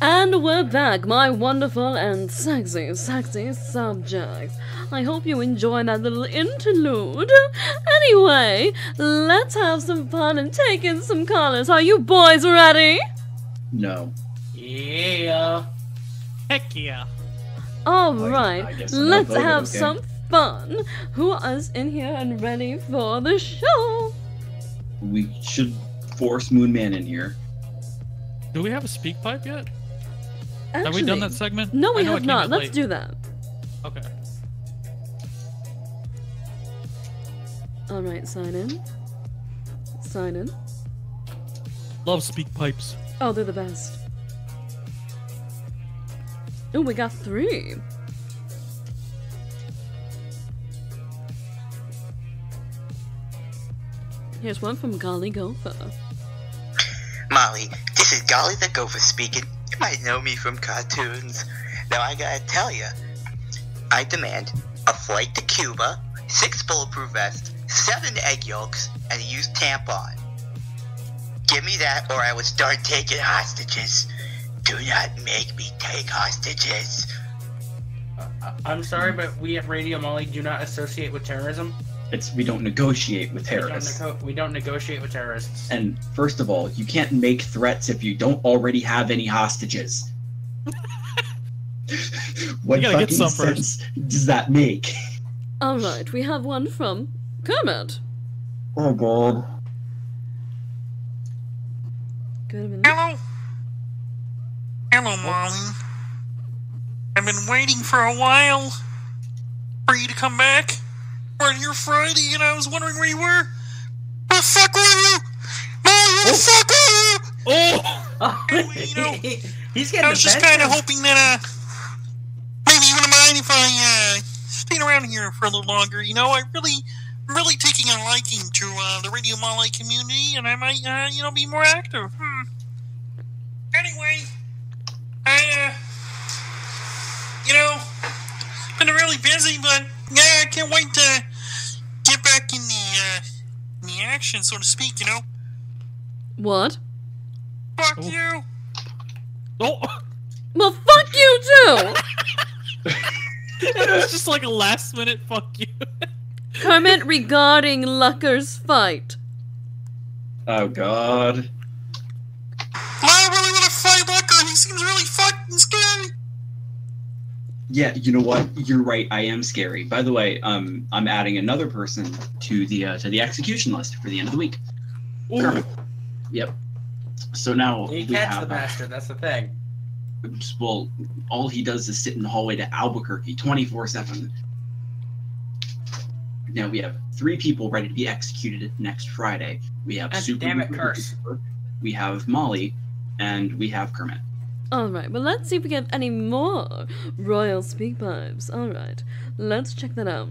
And we're back, my wonderful and sexy subjects. I hope you enjoyed that little interlude. Anyway, let's have some fun and take in some callers. Are you boys ready? No. Yeah. Heck yeah. Alright, I'm let's not voting, have okay. some fun. Who is in here and ready for the show? We should force Moonman in here. Do we have a speak pipe yet? Actually, have we done that segment? No, we I know I have came not. in Let's late. do that. Okay. Alright, sign in. Sign in. Love speak pipes. Oh, they're the best. Oh, we got 3. Here's one from Golly Gopher. Molly, this is Golly the Gopher speaking. You might know me from cartoons. Now I gotta tell you, I demand a flight to Cuba, 6 bulletproof vests, 7 egg yolks, and a used tampon. Give me that or I will start taking hostages. Do not make me take hostages. I'm sorry, but we at Radio Molly do not associate with terrorism. We don't negotiate with terrorists. We don't negotiate with terrorists. And first of all, you can't make threats if you don't already have any hostages. What You gotta get fucking some sense does that make? Alright, we have one from Kermit. Oh god. Good minute. Hello? Hello, Molly. I've been waiting for a while for you to come back. We're here Friday, and I was wondering where you were. Where the fuck were you? Molly, where the fuck were you? Oh! Anyway, you know, He's getting I was just kind of defensive. hoping that, maybe you wouldn't mind if I, stayed around here for a little longer. You know, I'm really taking a liking to, the Radio Molly community, and I might, be more active. Anyway, been really busy, but yeah, I can't wait to get back in the action, so to speak, you know? What? Fuck you! Oh! Well, fuck you too! It was just like a last minute fuck you. Kermit regarding Lucker's fight. Oh god. I really want to fight Lucker, he seems really fucking scary! Yeah, you know what? You're right. I am scary. By the way, I'm adding another person to the execution list for the end of the week. Kermit. Yep. So now He we catch have the bastard, that's the thing. well, all he does is sit in the hallway to Albuquerque 24/7. Now we have 3 people ready to be executed next Friday. We have God Super damn it, Duper Curse. Duper, we have Molly, and we have Kermit. Alright, well let's see if we get any more royal speak pipes. Alright, let's check that out.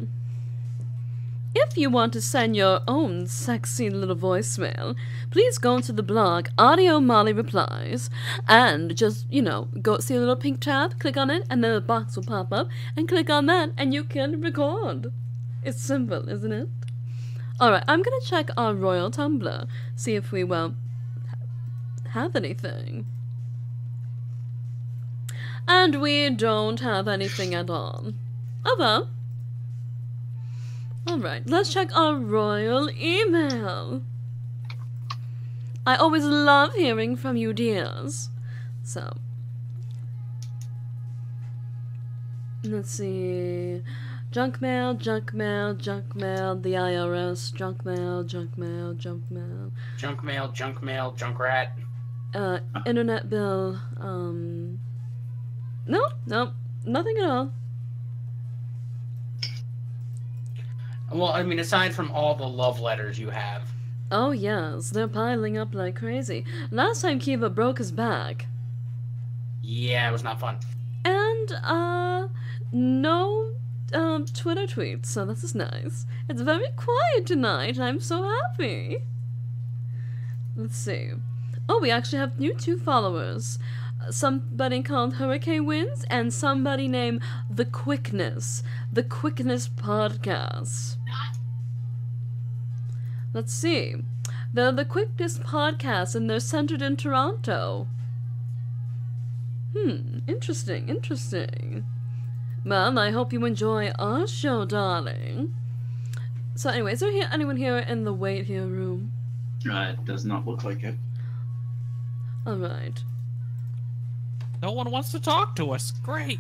If you want to send your own sexy little voicemail, please go to the blog Audio Molly Replies and just, go see a little pink tab, click on it, and then a box will pop up, and click on that, and you can record. It's simple, isn't it? Alright, I'm gonna check our royal Tumblr, see if we, have anything. And we don't have anything at all. Oh well. Alright, let's check our royal email. I always love hearing from you dears. So, let's see. Junk mail, junk mail, junk mail, the IRS, junk mail, junk mail, junk mail. Junk mail, junk mail, junk rat. Internet bill, no, nothing at all. Well, I mean, aside from all the love letters you have. Oh yes, they're piling up like crazy. Last time Kiva broke his back. Yeah, it was not fun. And, no, Twitter tweets, so this is nice. It's very quiet tonight, and I'm so happy. Let's see. Oh, we actually have new 2 followers. Somebody called Hurricane Winds, and somebody named The Quickness. The Quickness Podcast. Let's see. They're The Quickness Podcast, and they're centered in Toronto. Interesting, interesting. Well, I hope you enjoy our show, darling. So anyway, is there anyone here in the wait here room? It does not look like it. Alright. No one wants to talk to us. Great.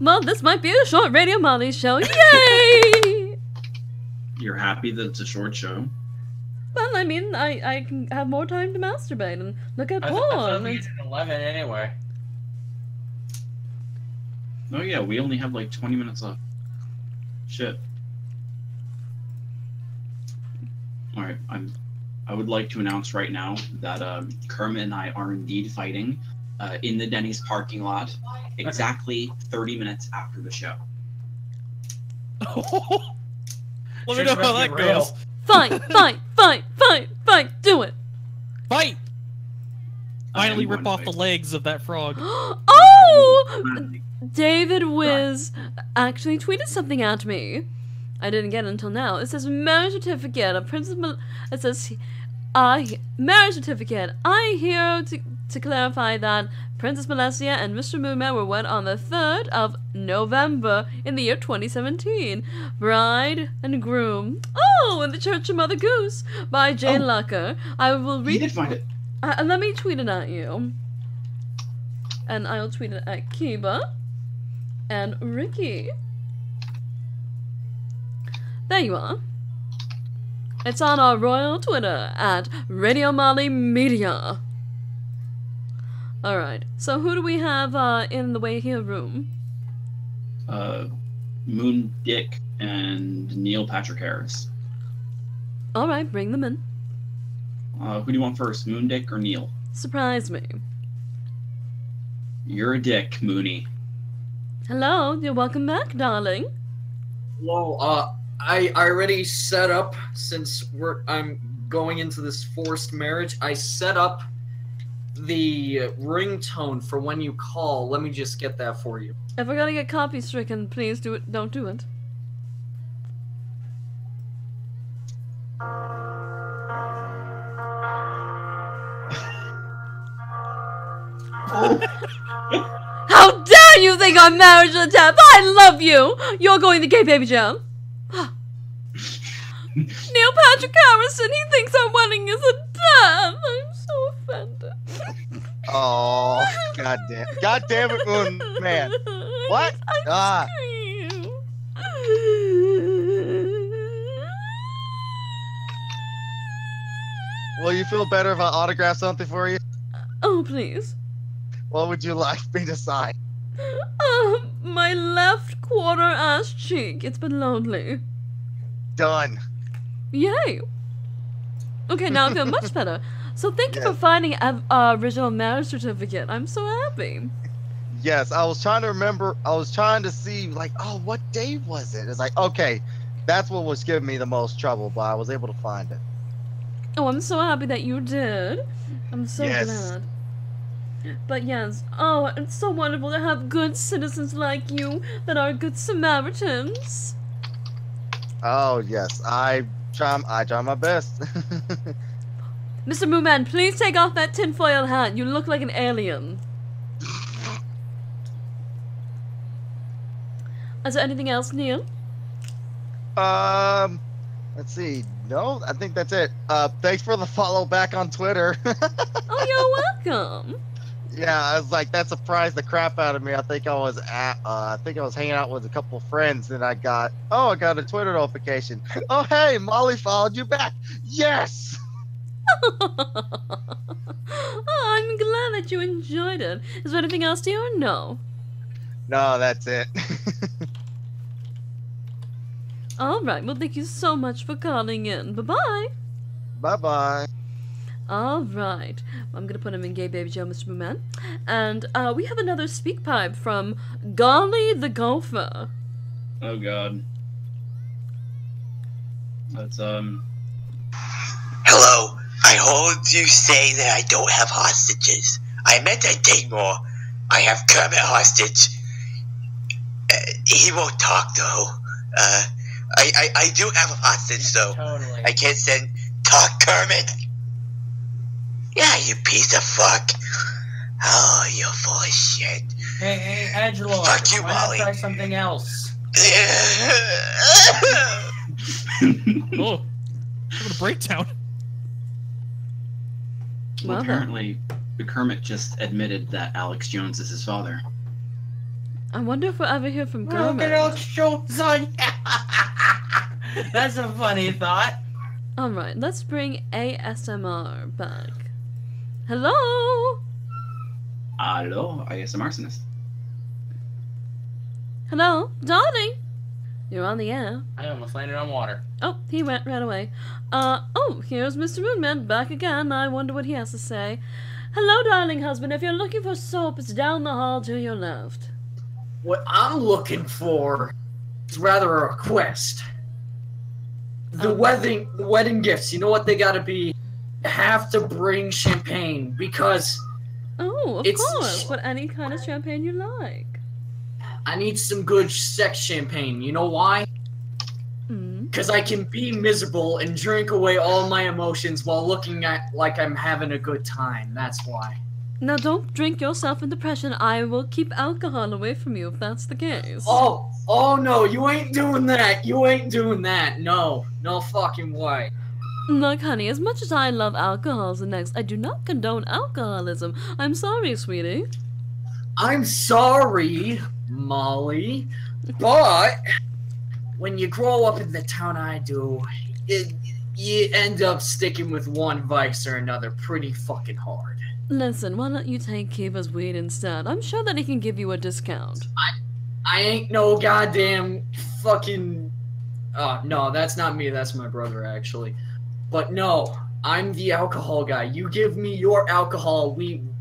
Well, this might be a short Radio Molly show. Yay! You're happy that it's a short show? Well, I mean, I can have more time to masturbate and look at I thought porn. we did 11 anyway. Oh yeah, we only have like 20 minutes left. Shit. Alright, I would like to announce right now that Kermit and I are indeed fighting in the Denny's parking lot exactly 30 minutes after the show. Let me know how that goes. Fight, fight, fight, fight, fight, do it. Fight! Finally rip off the legs of that frog. Oh! David Wiz actually tweeted something at me. I didn't get it until now. It says marriage certificate. It says marriage certificate. I here to clarify that Princess Celestia and Mr. Moonman were wed on the 3rd of November in the year 2017. Bride and groom. Oh, in the Church of Mother Goose by Jane Lucker. I will read. You did find it. Let me tweet it at you. And I'll tweet it at Kiba and Ricky. There you are. It's on our royal Twitter at Radio Molly Media. Alright, so who do we have in the way here room? Moon Dick and Neil Patrick Harris. Alright, bring them in. Who do you want first, Moon Dick or Neil? Surprise me. You're a dick, Mooney. Hello, you're welcome back, darling. Hello, I already set up, since I'm going into this forced marriage, I set up the ringtone for when you call. Let me just get that for you. If we're gonna get copy stricken, please do it. Don't do it. How dare you think I'm marriage attempt? I love you! You're going to gay baby jam. Neil Patrick Harrison, he thinks our wedding is a death. I'm so offended. Oh, god damn it, Moon Man. What? Ah. Will you feel better if I autograph something for you? Oh, please. What would you like me to sign? My left quarter ass cheek. It's been lonely. Done. Yay. Okay, now I feel much better. So thank you for finding an original marriage certificate. I'm so happy. Yes, I was trying to remember. I was trying to see, like, oh, what day was it? It's like, okay, that's what was giving me the most trouble, but I was able to find it. Oh, I'm so happy that you did. I'm so glad. But yes, oh, it's so wonderful to have good citizens like you that are good Samaritans. Oh yes, I try my best. Mr. Mooman, please take off that tinfoil hat. You look like an alien. Is there anything else, Neil? Let's see. No, I think that's it. Thanks for the follow back on Twitter. Oh, you're welcome. Yeah, I was like, that surprised the crap out of me. I think I was hanging out with a couple of friends, and I got a Twitter notification. Oh, hey, Molly followed you back. Yes. Oh, I'm glad that you enjoyed it. Is there anything else, dear, or no? No, that's it. All right. Well, thank you so much for calling in. Bye-bye. Bye-bye. Alright. I'm gonna put him in Gay Baby Joe, Mr. Mooman. And we have another speak pipe from Golly the Gopher. Oh god. That's Hello. I heard you say that I don't have hostages. I meant I take more. I have Kermit hostage. He won't talk though. I do have a hostage though. Totally. I can't send talk Kermit. Yeah, you piece of fuck. Oh, you're full of shit. Hey, Angelo. Fuck you, why not Molly. try something else? Oh, having a breakdown. well, apparently Kermit just admitted that Alex Jones is his father. I wonder if we'll ever hear from Look Kermit. at Alex Jones on. That's a funny thought. Alright, let's bring ASMR back. Hello? Hello, ASMR arsonist. Hello? Darling? You're on the air. I almost landed on water. Oh, he went right away. Oh, here's Mr. Moonman back again. I wonder what he has to say. Hello, darling husband. If you're looking for soap, it's down the hall to your left. What I'm looking for is rather a request. The wedding gifts, you know what they gotta be? You have to bring champagne because Oh, of course. But any kind of champagne you like. I need some good sex champagne. You know why? Because I can be miserable and drink away all my emotions while looking at like I'm having a good time. That's why. Now, don't drink yourself in depression. I will keep alcohol away from you if that's the case. Oh no, you ain't doing that. You ain't doing that. No fucking way. Look, honey, as much as I love alcohols and next, I do not condone alcoholism. I'm sorry, sweetie. I'm sorry, Molly, but when you grow up in the town I do, you end up sticking with one vice or another pretty fucking hard. Listen, why don't you take Kiva's weed instead? I'm sure that he can give you a discount. I ain't no goddamn fucking... no, that's not me, that's my brother, actually. But no, I'm the alcohol guy. You give me your alcohol,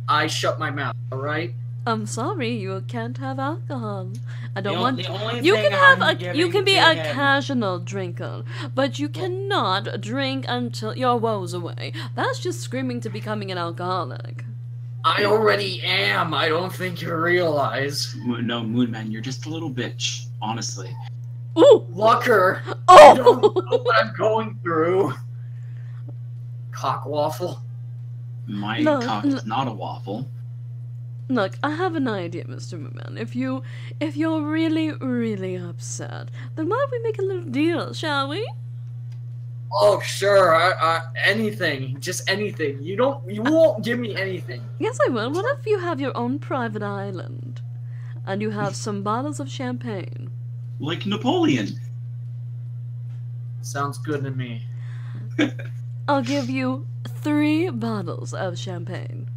I shut my mouth, alright? I'm sorry, you can't have alcohol. I don't want. The only You thing can have I'm a. You giving can be to a him- casual drinker, but you cannot drink until your woes away. That's just screaming to becoming an alcoholic. I already am, I don't think you realize. No, Moonman, you're just a little bitch, honestly. Ooh! Lucker! Oh! You don't know what I'm going through. Cock waffle. My No, cock is not a waffle. Look, I have an idea, Mr. Mooman. If you're really, really upset, then why don't we make a little deal, shall we? Oh, sure, anything. Just anything. You won't give me anything. Yes, I will. What if you have your own private island, and you have some bottles of champagne? Like Napoleon. Sounds good to me. I'll give you 3 bottles of champagne.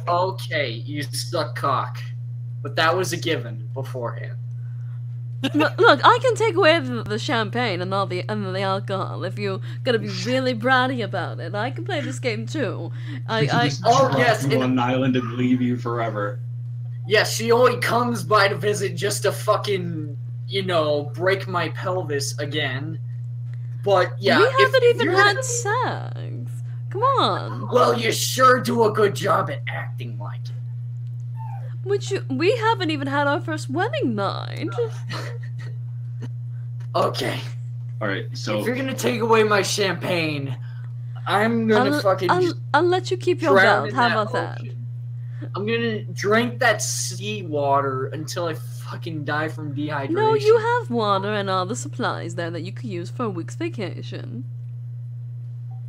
Okay, you suck cock. But that was a given beforehand. Look, I can take away the champagne and all the alcohol if you're gonna be really bratty about it. I can play this game too. Just drop you on an island and leave you forever. Yeah, she only comes by to visit just to fucking, break my pelvis again. But yeah, we if haven't even you're- had sex. Come on. Well, you sure do a good job at acting like it. We haven't even had our first wedding night. Okay. Alright, so... If you're gonna take away my champagne, I'm gonna I'll let you keep your drown belt. in How about that? ocean. I'm gonna drink that seawater until I fucking die from dehydration. No, you have water and all the supplies there that you could use for a week's vacation.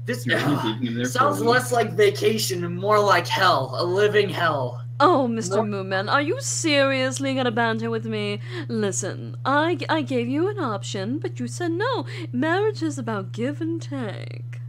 This You're only keeping him there for sounds a week. less like vacation and more like hell. A living hell. Oh, Mr. Mooman, are you seriously gonna banter with me? Listen, I gave you an option, but you said no. Marriage is about give and take.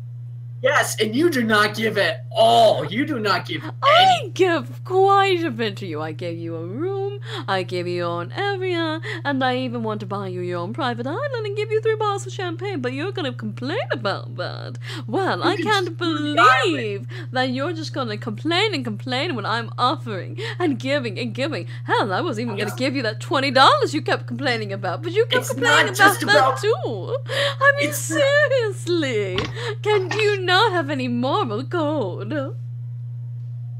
Yes, and you do not give at all. You do not give I give quite a bit to you. I gave you a room, I gave you your own area, and I even want to buy you your own private island and give you 3 bottles of champagne, but you're gonna complain about that. Well, I can't believe that you're just gonna complain and complain when I'm offering and giving and giving. Hell, I was even gonna give you that $20 you kept complaining about, but you kept complaining about that too. I mean, seriously, can you not have any moral code?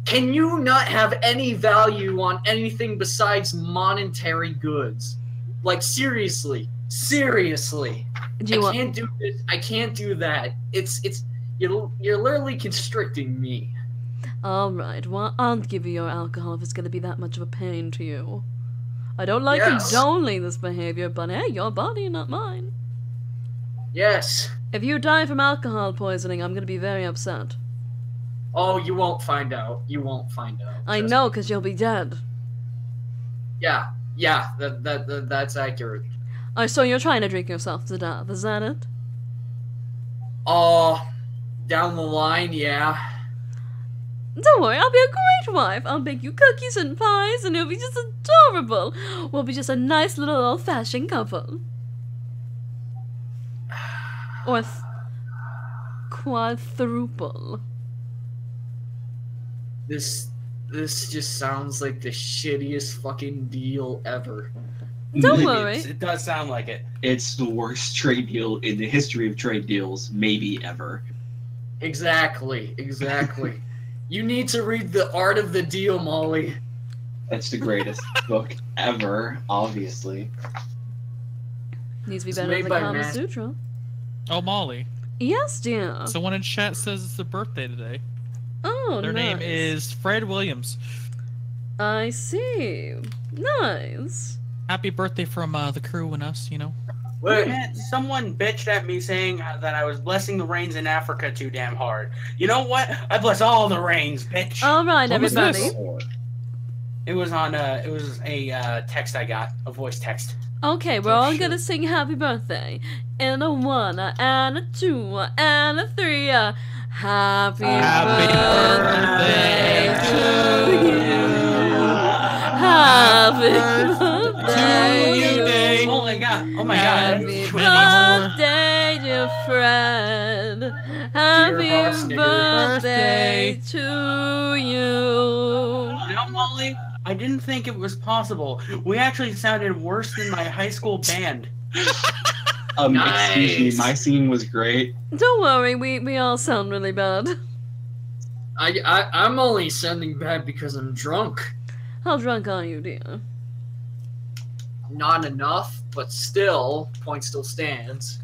Can you not have any value on anything besides monetary goods? Like, seriously. Seriously. I can't do this. I can't do that. You're literally constricting me. Alright, well, I'll give you your alcohol if it's gonna be that much of a pain to you. I don't like condoning this behavior, but hey, your body, not mine. Yes. If you die from alcohol poisoning, I'm gonna be very upset. Oh, you won't find out. You won't find out. I know, because you'll be dead. Yeah, that's accurate. Oh, so you're trying to drink yourself to death, is that it? Down the line, yeah. Don't worry, I'll be a great wife. I'll bake you cookies and pies, and it'll be just adorable. We'll be just a nice little old-fashioned couple. Or quadruple. This just sounds like the shittiest fucking deal ever. Don't worry. It does sound like it. It's the worst trade deal in the history of trade deals, maybe ever. Exactly. You need to read The Art of the Deal, Molly. That's the greatest book ever, obviously. Needs to be better than the Kama Sutra. Oh, Molly. Yes, dear. Someone in chat says it's their birthday today. Oh, Their name is Fred Williams. I see. Nice. Happy birthday from the crew and us, you know. Wait, someone bitched at me saying that I was blessing the rains in Africa too damn hard. You know what? I bless all the rains, bitch. All right, everybody. It was on it was a text I got, a voice text. Okay, we're all gonna sing happy birthday. In a 1, and a 2, and a 3. Happy birthday to you. Happy birthday to you. Oh my god. Happy birthday, dear Fred. Happy birthday to you. You know, Molly, I didn't think it was possible. We actually sounded worse than my high school band. Excuse me, my scene was great. Don't worry, we all sound really bad. I'm only sounding bad because I'm drunk. How drunk are you, dear? Not enough, but still, point still stands.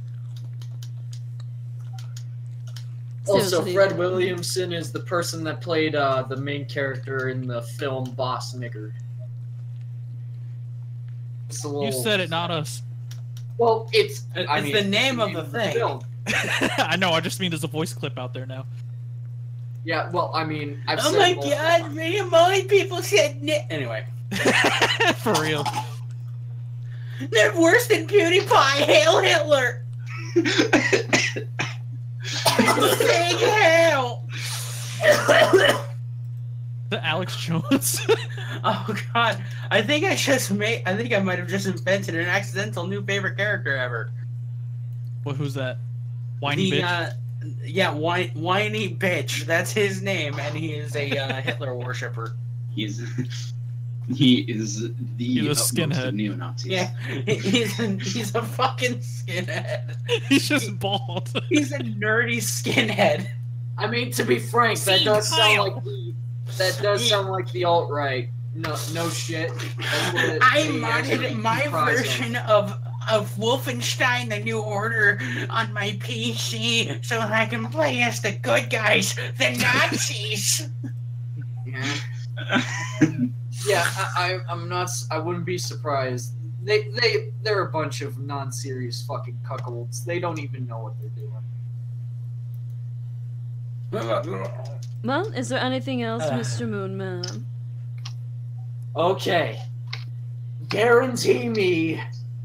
Also, Fred Williamson is the person that played the main character in the film Boss Nigger. You said it, not us. Well, it's the name of the thing. I know, I just mean there's a voice clip out there now. Yeah, well, I mean, I've oh said my god, me and Molly people said anyway. For real. They're worse than PewDiePie. Hail Hitler! Saying hail! The Alex Jones. Oh god, I think I might have just invented an accidental new favorite character ever. Well, who's that? Whiny bitch? Yeah, whiny bitch. That's his name, and he is a Hitler worshipper. He is the skinhead neo-Nazis. Yeah, he's a fucking skinhead. He's just bald. He's a nerdy skinhead. I mean, to be frank, that does sound like the alt-right. No shit. I modded my version of Wolfenstein: The New Order on my PC so I can play as the good guys, the Nazis. Yeah, I'm not. I wouldn't be surprised. They're a bunch of non-serious fucking cuckolds. They don't even know what they're doing. Well, is there anything else, Mr. Moonman? Okay. Guarantee me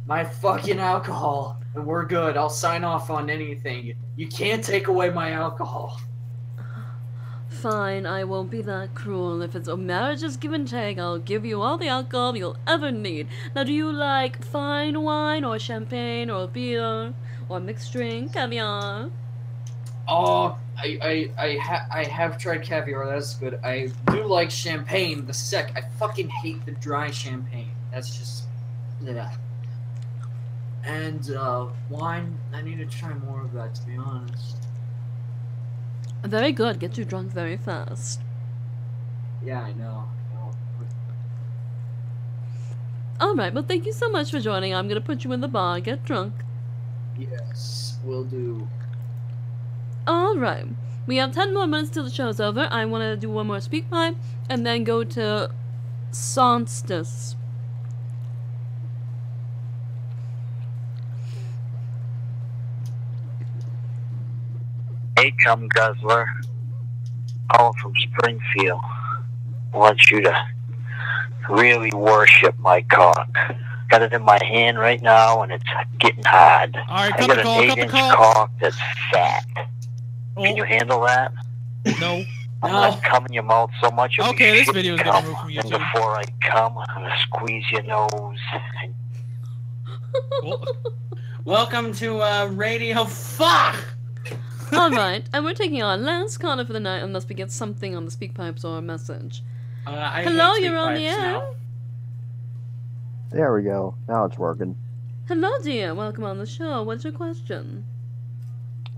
my fucking alcohol, and we're good. I'll sign off on anything. You can't take away my alcohol. Fine, I won't be that cruel. If it's a marriage's give and take, I'll give you all the alcohol you'll ever need. Now, do you like fine wine, or champagne, or beer, or mixed drink, caviar? Oh, I have tried caviar. That's good. I do like champagne. I fucking hate the dry champagne. That's just, yeah. And wine. I need to try more of that, to be honest. Very good. Get you drunk very fast. Yeah, I know. Alright, well, thank you so much for joining. I'm gonna put you in the bar. Get drunk. Yes, will do. Alright. We have 10 more minutes till the show's over. I want to do one more speak pipe and then go to Solstice. Hey, cum guzzler. Calling from Springfield. I want you to really worship my cock. Got it in my hand right now, and it's getting hard. Alright, I cut got the call, an cut the 8-inch call. cock that's fat. Oh. Can you handle that? No. I'm gonna cum in your mouth so much. you'll be Okay, this shitting video is cum. getting removed from And YouTube. before I come, I'm gonna squeeze your nose. Welcome to Radio Fuck! Alright, and we're taking our last caller for the night unless we get something on the speak pipes or a message. I Hello, hate you're on the speak pipes air. now. There we go. Now it's working. Hello, dear. Welcome on the show. What's your question?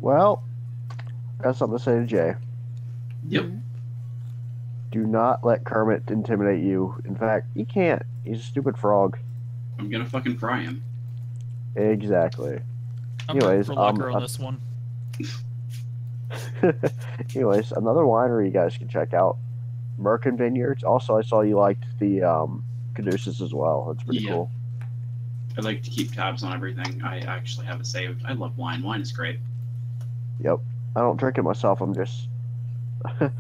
Well, I got something to say to Jay. Yep. Do not let Kermit intimidate you. In fact, he can't. He's a stupid frog. I'm gonna fucking fry him. Exactly. I'm Anyways, for Lucker on this one. anyways, another winery you guys can check out, Merkin Vineyards. Also, I saw you liked the Caduceus as well. That's pretty cool. I like to keep tabs on everything. I actually have it saved. I love wine. Wine is great. Yep. I don't drink it myself. I'm just. I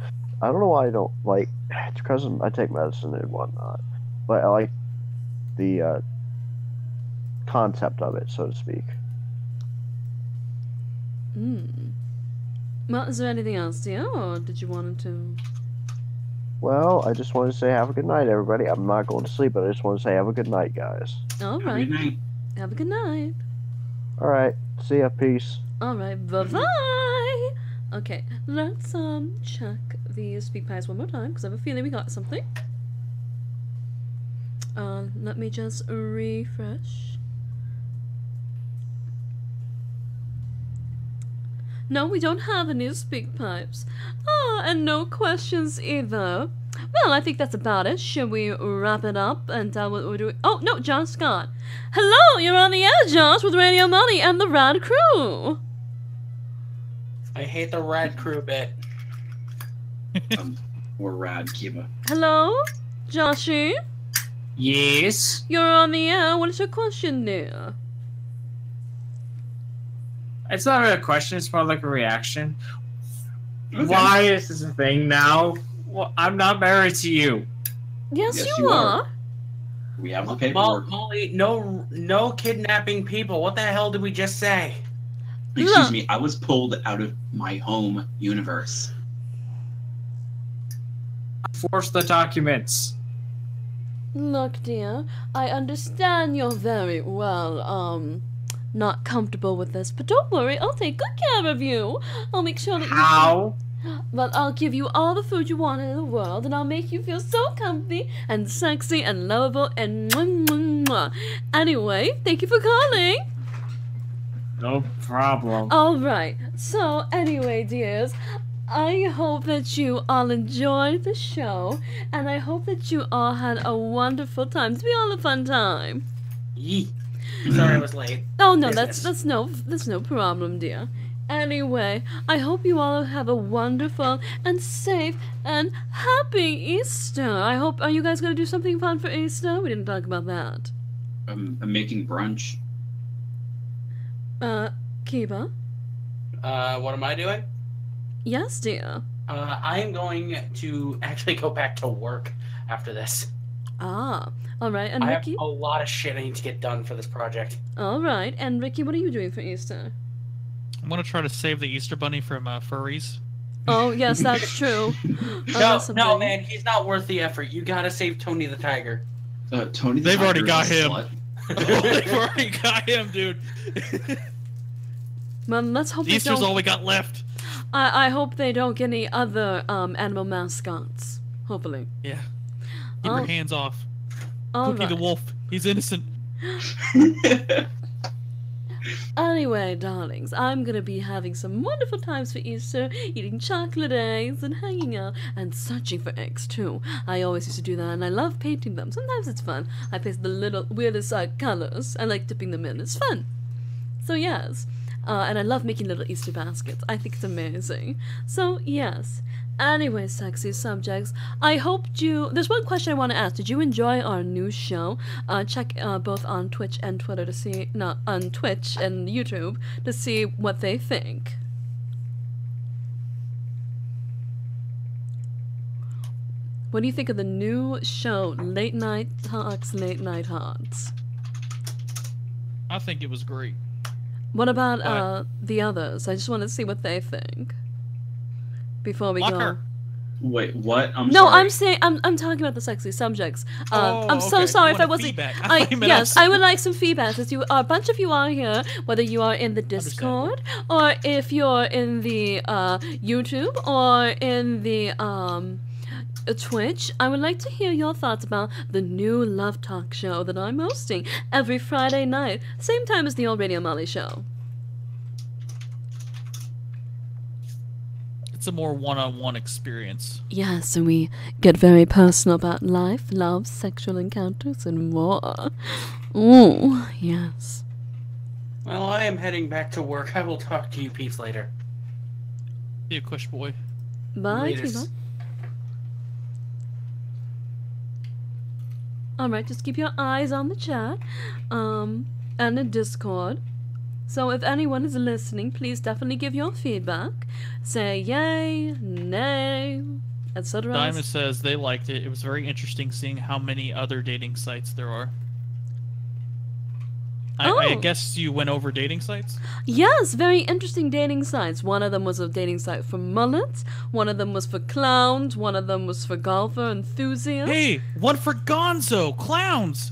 don't know why I don't like. It's because I take medicine and whatnot, but I like the concept of it, so to speak. Well, is there anything else, dear, or did you want to? Well, I just wanted to say have a good night, everybody. I'm not going to sleep, but I just want to say have a good night, guys. Alright. Have a good night. All right. See ya. Peace. Alright, bye-bye! Okay, let's check the speak pipes one more time, because I have a feeling we got something. Let me just refresh. No, we don't have any speak pipes. And no questions either. Well, I think that's about it. Should we wrap it up and tell what we're doing? Oh, no, John Scott. Hello, you're on the air, Josh, with Radio Molly and the Rad Crew. I hate the Rad Crew bit. Or Rad Kiba. Hello, Joshy. Yes? You're on the air. What is your question, dear? It's not really a question, it's more like a reaction. Okay. Why is this a thing now? Well, I'm not married to you. Yes, you are. We have the paperwork. Molly, no kidnapping people. What the hell did we just say? Excuse me, I was pulled out of my home universe. Force the documents. Look, dear, I understand you're very, well, not comfortable with this, but don't worry, I'll take good care of you. I'll make sure that How? But I'll give you all the food you want in the world, and I'll make you feel so comfy and sexy and lovable and mwah, mwah, mwah. Anyway, thank you for calling. No problem. Alright, so anyway, dears, I hope that you all enjoyed the show, and I hope that you all had a wonderful time. It's been all a fun time. Yee. Sorry I was late. Oh no, Business. that's no problem, dear. Anyway, I hope you all have a wonderful and safe and happy Easter. Are you guys gonna do something fun for Easter? We didn't talk about that. I'm making brunch. Kiba? What am I doing? Yes, dear. I am going to actually go back to work after this. Ah, all right. And I Ricky? have a lot of shit I need to get done for this project. All right. And Ricky, what are you doing for Easter? I'm gonna try to save the Easter Bunny from furries. Oh, yes, that's true. No, man, he's not worth the effort. You gotta save Tony the Tiger. Tony the They've Tiger already is got a him. slut. They've already got him, dude. Man, let's hope they Easter's don't... all we got left. I hope they don't get any other animal mascots. Hopefully. Yeah. Keep your hands off. All Cookie the right. wolf. He's innocent. Anyway, darlings, I'm gonna be having some wonderful times for Easter, eating chocolate eggs and hanging out and searching for eggs too. I always used to do that, and I love painting them. Sometimes it's fun. I paste the little weirdest colors. I like dipping them in. It's fun. So yes, and I love making little Easter baskets. I think it's amazing. So yes. Anyway, sexy subjects, I hope you... There's one question I want to ask. Did you enjoy our new show? Check both on Twitch and Twitter to see... No, on Twitch and YouTube to see what they think. What do you think of the new show, Late Night Talks, Late Night Haunts? I think it was great. What about the others? I just want to see what they think before we go. Wait, what? I'm no, sorry. I'm saying I'm talking about the sexy subjects. Oh, I'm so okay. sorry You if I wanted wasn't. feedback. I thought you meant Yes, us. I would like some feedback. As you, a bunch of you are here, whether you are in the Discord or if you're in the YouTube or in the Twitch. I would like to hear your thoughts about the new Love Talk show that I'm hosting every Friday night, same time as the old Radio Molly show. It's a more one-on-one experience. Yes, and we get very personal about life, love, sexual encounters, and more. Ooh, yes. Well, I am heading back to work. I will talk to you peeps later. See you, Kush boy. Bye, Latest. Kiva. Alright, just keep your eyes on the chat, and the Discord. So if anyone is listening, please definitely give your feedback. Say yay, nay, etc. Diamond says they liked it. It was very interesting seeing how many other dating sites there are. I guess you went over dating sites? Yes, very interesting dating sites. One of them was a dating site for mullets, one of them was for clowns, one of them was for golfer enthusiasts. Hey, one for Gonzo! Clowns!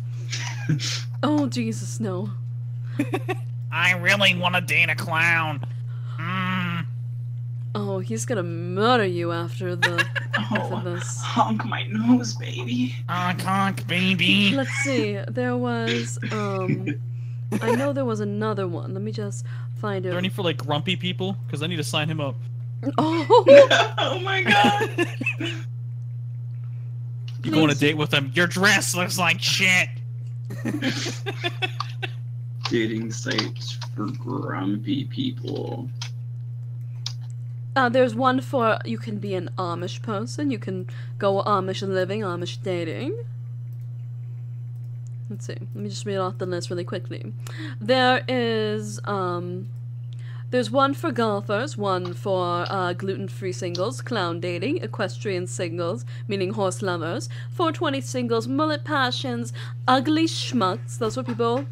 Oh, Jesus, no. I really want to date a clown. Oh, he's gonna murder you after the after this. Honk my nose, baby. Honk, honk, baby. Let's see. There was I know there was another one. Let me just find Are there it. any for like grumpy people? Because I need to sign him up. Oh, oh my god. You go on a date with him. Your dress looks like shit. Dating sites for grumpy people. There's one for you can be an Amish person. You can go Amish living, Amish dating. Let's see. Let me just read off the list really quickly. There is there's one for golfers, one for gluten-free singles, clown dating, equestrian singles, meaning horse lovers, 420 singles, mullet passions, ugly schmucks. Those are people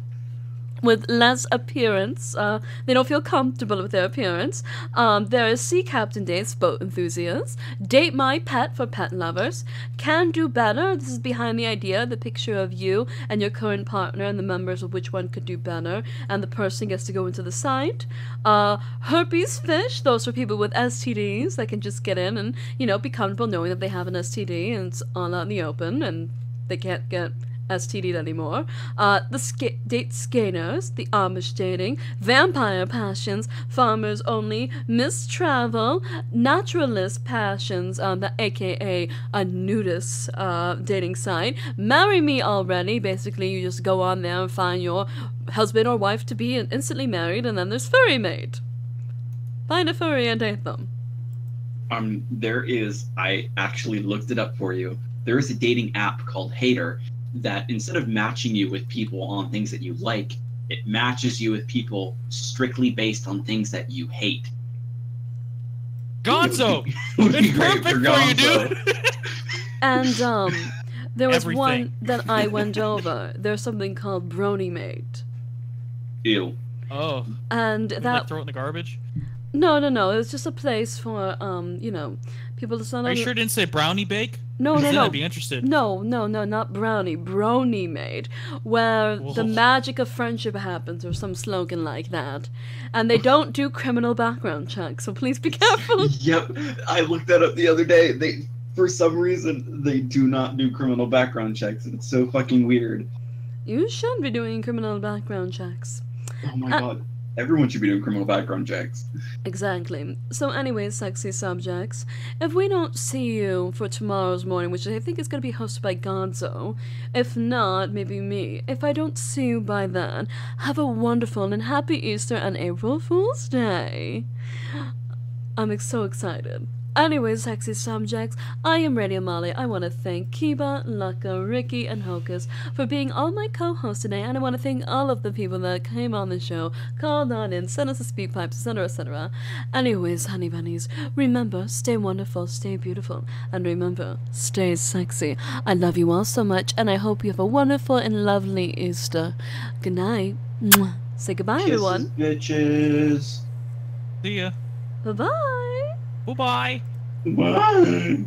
with less appearance. They don't feel comfortable with their appearance. There is sea captain dates, boat enthusiasts. Date my pet for pet lovers. Can do better. This is behind the idea, the picture of you and your current partner and the members of which one could do better. And the person gets to go into the site. Herpes fish. Those are people with STDs that can just get in and, you know, be comfortable knowing that they have an STD and it's all out in the open and they can't get STD anymore. The date skaters, the Amish dating, vampire passions, farmers only, mistravel, naturalist passions, the AKA a nudist dating site. Marry me already. Basically, you just go on there and find your husband or wife to be instantly married, and then there's furry mate. Find a furry and date them. There is. I actually looked it up for you. There is a dating app called Hater that instead of matching you with people on things that you like, it matches you with people strictly based on things that you hate. Gonzo! It's perfect for you, dude! And There was everything. one that I went over. There's something called Brony Mate. Ew. Oh. And Would, that like, throw it in the garbage? No. It was just a place for people to sign Are up. you sure it didn't say brownie bake? No. Then I'd be interested. No, not brownie. Brony Mate, where the magic of friendship happens, or some slogan like that. And they don't do criminal background checks, so please be careful. Yep, I looked that up the other day. They, for some reason, they do not do criminal background checks. It's so fucking weird. You should be doing criminal background checks. Oh my god. Everyone should be doing criminal background checks. Exactly. So anyways, sexy subjects, if we don't see you for tomorrow's morning, which I think is going to be hosted by Gonzo, if not, maybe me, if I don't see you by then, have a wonderful and happy Easter and April Fool's Day. I'm so excited. Anyways, sexy subjects, I am Radio Molly. I want to thank Kiba, Laka, Ricky, and Hocus for being all my co-hosts today, and I want to thank all of the people that came on the show, called on in, sent us a speed pipes, etc., etc. Anyways, honey bunnies, remember, stay wonderful, stay beautiful, and remember, stay sexy. I love you all so much, and I hope you have a wonderful and lovely Easter. Good night. Mwah. Say goodbye, Kisses, everyone. Bitches. See ya. Bye-bye. Bye-bye. Bye.